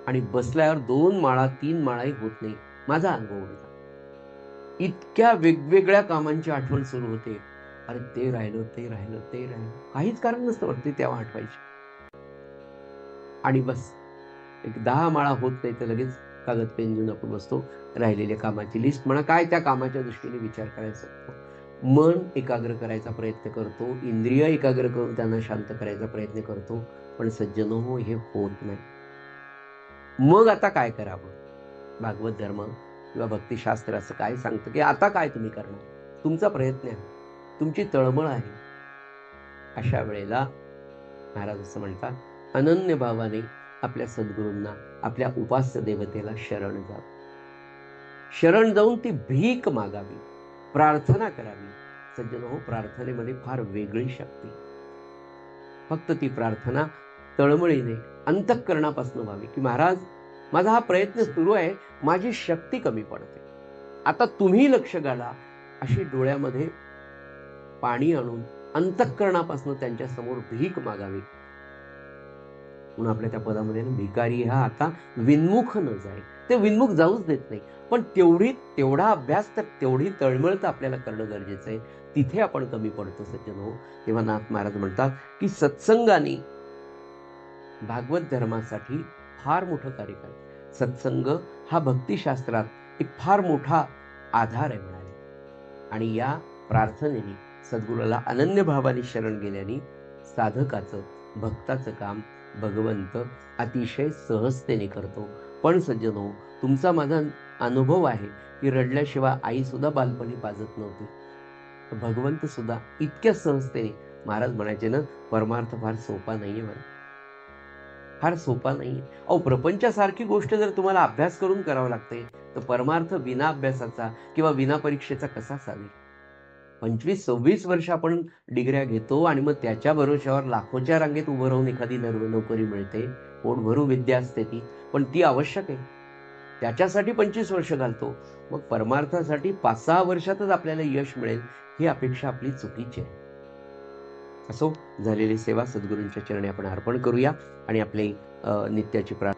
आणि बसल्यावर 2 माळा 3 माळाही होत नाही. माझा अनुभव होता. इतक्या वेगवेगळ्या कामांची आठवण सुरू होते. अरे ते राहिलं, ते राहिलं, ते राहिलं. काहीच कारण नसतं बरं ते तेव्हा आठवायचे. आणि बस एक 10 माळा होत नाही तर लगेच कागद पेन घेऊन आपण बसतो. राहिलेल्या कामाची लिस्ट म्हणा, काय त्या कामाच्या दृष्टीने विचार करायचा असतो. मन एकाग्र करायचा प्रयत्न करतो, इंद्रिय एकाग्र करून त्यांना शांत करायचा प्रयत्न करतो, पण सज्जनो हे होत नाही. मग आता काय करावं? भागवत धर्म किंवा भक्तिशास्त्र असं काय सांगतं की आता काय तुम्ही करणार? तुमचा प्रयत्न आहे, तुमची तळमळ आहे. अशा वेळेला महाराज असं म्हणतात, अनन्य भावाने आपल्या सद्गुरूंना, आपल्या उपास्य देवतेला शरण जा. शरण जाऊन ती भीक मागावी, प्रार्थना करावी. सज्जनो, प्रार्थनेमध्ये फार वेगळी शक्ती. फक्त ती प्रार्थना तळमळीने अंतःकरणापासून व्हावी की महाराज, माझा हा प्रयत्न सुरू आहे, माझी शक्ती कमी पडते, आता तुम्ही लक्ष घाला. अशी डोळ्यामध्ये पाणी आणून अंतःकरणापासून त्यांच्या समोर भीक मागावी. म्हणून आपल्या त्या पदामध्ये भिकारी हा आता विन्मुख न जाय. ते विन्मुख जाऊच देत नाही. पण तेवढा अभ्यास, तर तेवढी तळमळ तर आपल्याला करणं गरजेचं आहे. तिथे आपण कमी पडतो सज्जनो. तेव्हा नाथ महाराज म्हणतात की सत्संगाने भागवत धर्मासाठी फार मोठं कार्य करतात. सत्संग हा भक्तिशास्त्रात एक फार मोठा आधार आहे म्हणाले. आणि या प्रार्थनेने सद्गुरूला अनन्य भावाने शरण गेल्याने साधकाचं, भक्ताचं काम भगवंत अतिशय सहजतेने करतो. पण सज्जनो, तुमचा माझा अनुभव आहे की रडल्याशिवाय आई सुद्धा बालपणी पाजत नव्हती. भगवंत सुद्धा इतक्या सहजतेने, महाराज म्हणायचे ना, परमार्थ फार सोपा नाहीये बरं, फार सोपा नाहीये. अहो, प्रपंचासारखी गोष्ट जर तुम्हाला अभ्यास करून करावं लागते, तर परमार्थ विना अभ्यासाचा किंवा विना परीक्षेचा कसा चालेल? 25-26 वर्ष आपण डिग्र्या घेतो आणि मग त्याच्या भरोश्यावर लाखोच्या रांगेत उभं राहून एखादी नोकरी मिळते. पोट भरू विद्या असते ती, पण ती आवश्यक आहे. त्याच्यासाठी 25 वर्ष घालतो. मग परमार्थासाठी 5-6 वर्षातच आपल्याला यश मिळेल, ही अपेक्षा आपली चुकीची आहे. असो, झालेली सेवा सद्गुरूंच्या चरणी आपण अर्पण करूया आणि आपली नित्याची प्रार्थना